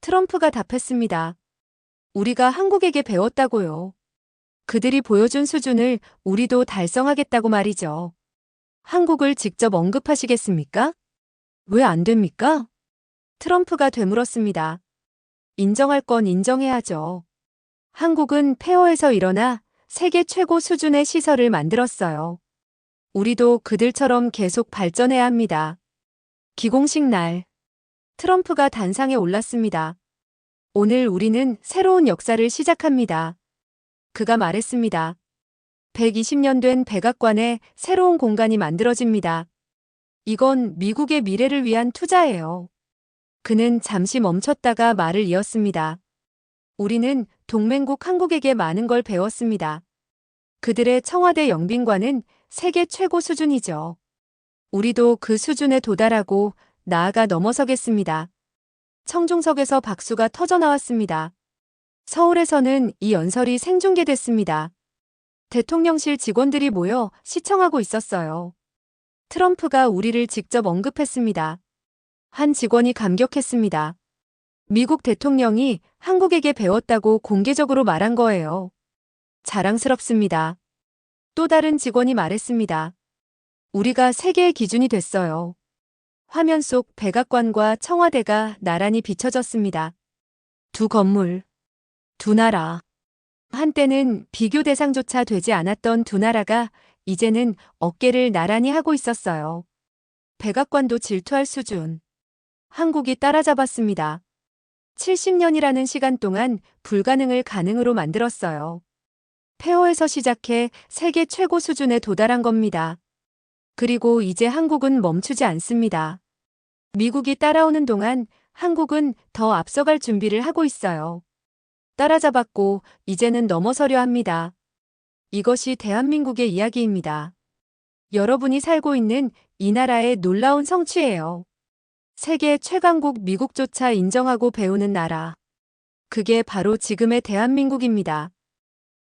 트럼프가 답했습니다. 우리가 한국에게 배웠다고요. 그들이 보여준 수준을 우리도 달성하겠다고 말이죠. 한국을 직접 언급하시겠습니까? 왜 안 됩니까? 트럼프가 되물었습니다. 인정할 건 인정해야죠. 한국은 폐허에서 일어나 세계 최고 수준의 시설을 만들었어요. 우리도 그들처럼 계속 발전해야 합니다. 기공식 날. 트럼프가 단상에 올랐습니다. 오늘 우리는 새로운 역사를 시작합니다. 그가 말했습니다. 120년 된 백악관에 새로운 공간이 만들어집니다. 이건 미국의 미래를 위한 투자예요. 그는 잠시 멈췄다가 말을 이었습니다. 우리는 동맹국 한국에게 많은 걸 배웠습니다. 그들의 청와대 영빈관은 세계 최고 수준이죠. 우리도 그 수준에 도달하고 나아가 넘어서겠습니다. 청중석에서 박수가 터져나왔습니다. 서울에서는 이 연설이 생중계됐습니다. 대통령실 직원들이 모여 시청하고 있었어요. 트럼프가 우리를 직접 언급했습니다. 한 직원이 감격했습니다. 미국 대통령이 한국에게 배웠다고 공개적으로 말한 거예요. 자랑스럽습니다. 또 다른 직원이 말했습니다. 우리가 세계의 기준이 됐어요. 화면 속 백악관과 청와대가 나란히 비춰졌습니다. 두 건물, 두 나라. 한때는 비교 대상조차 되지 않았던 두 나라가 이제는 어깨를 나란히 하고 있었어요. 백악관도 질투할 수준. 한국이 따라잡았습니다. 70년이라는 시간 동안 불가능을 가능으로 만들었어요. 폐허에서 시작해 세계 최고 수준에 도달한 겁니다. 그리고 이제 한국은 멈추지 않습니다. 미국이 따라오는 동안 한국은 더 앞서갈 준비를 하고 있어요. 따라잡았고 이제는 넘어서려 합니다. 이것이 대한민국의 이야기입니다. 여러분이 살고 있는 이 나라의 놀라운 성취예요. 세계 최강국 미국조차 인정하고 배우는 나라. 그게 바로 지금의 대한민국입니다.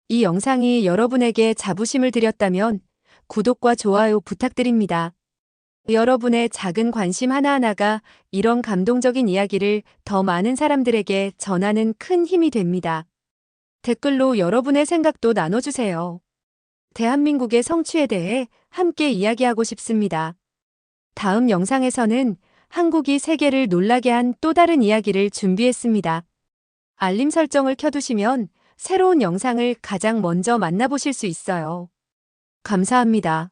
이 영상이 여러분에게 자부심을 드렸다면 구독과 좋아요 부탁드립니다. 여러분의 작은 관심 하나하나가 이런 감동적인 이야기를 더 많은 사람들에게 전하는 큰 힘이 됩니다. 댓글로 여러분의 생각도 나눠주세요. 대한민국의 성취에 대해 함께 이야기하고 싶습니다. 다음 영상에서는 한국이 세계를 놀라게 한 또 다른 이야기를 준비했습니다. 알림 설정을 켜두시면 새로운 영상을 가장 먼저 만나보실 수 있어요. 감사합니다.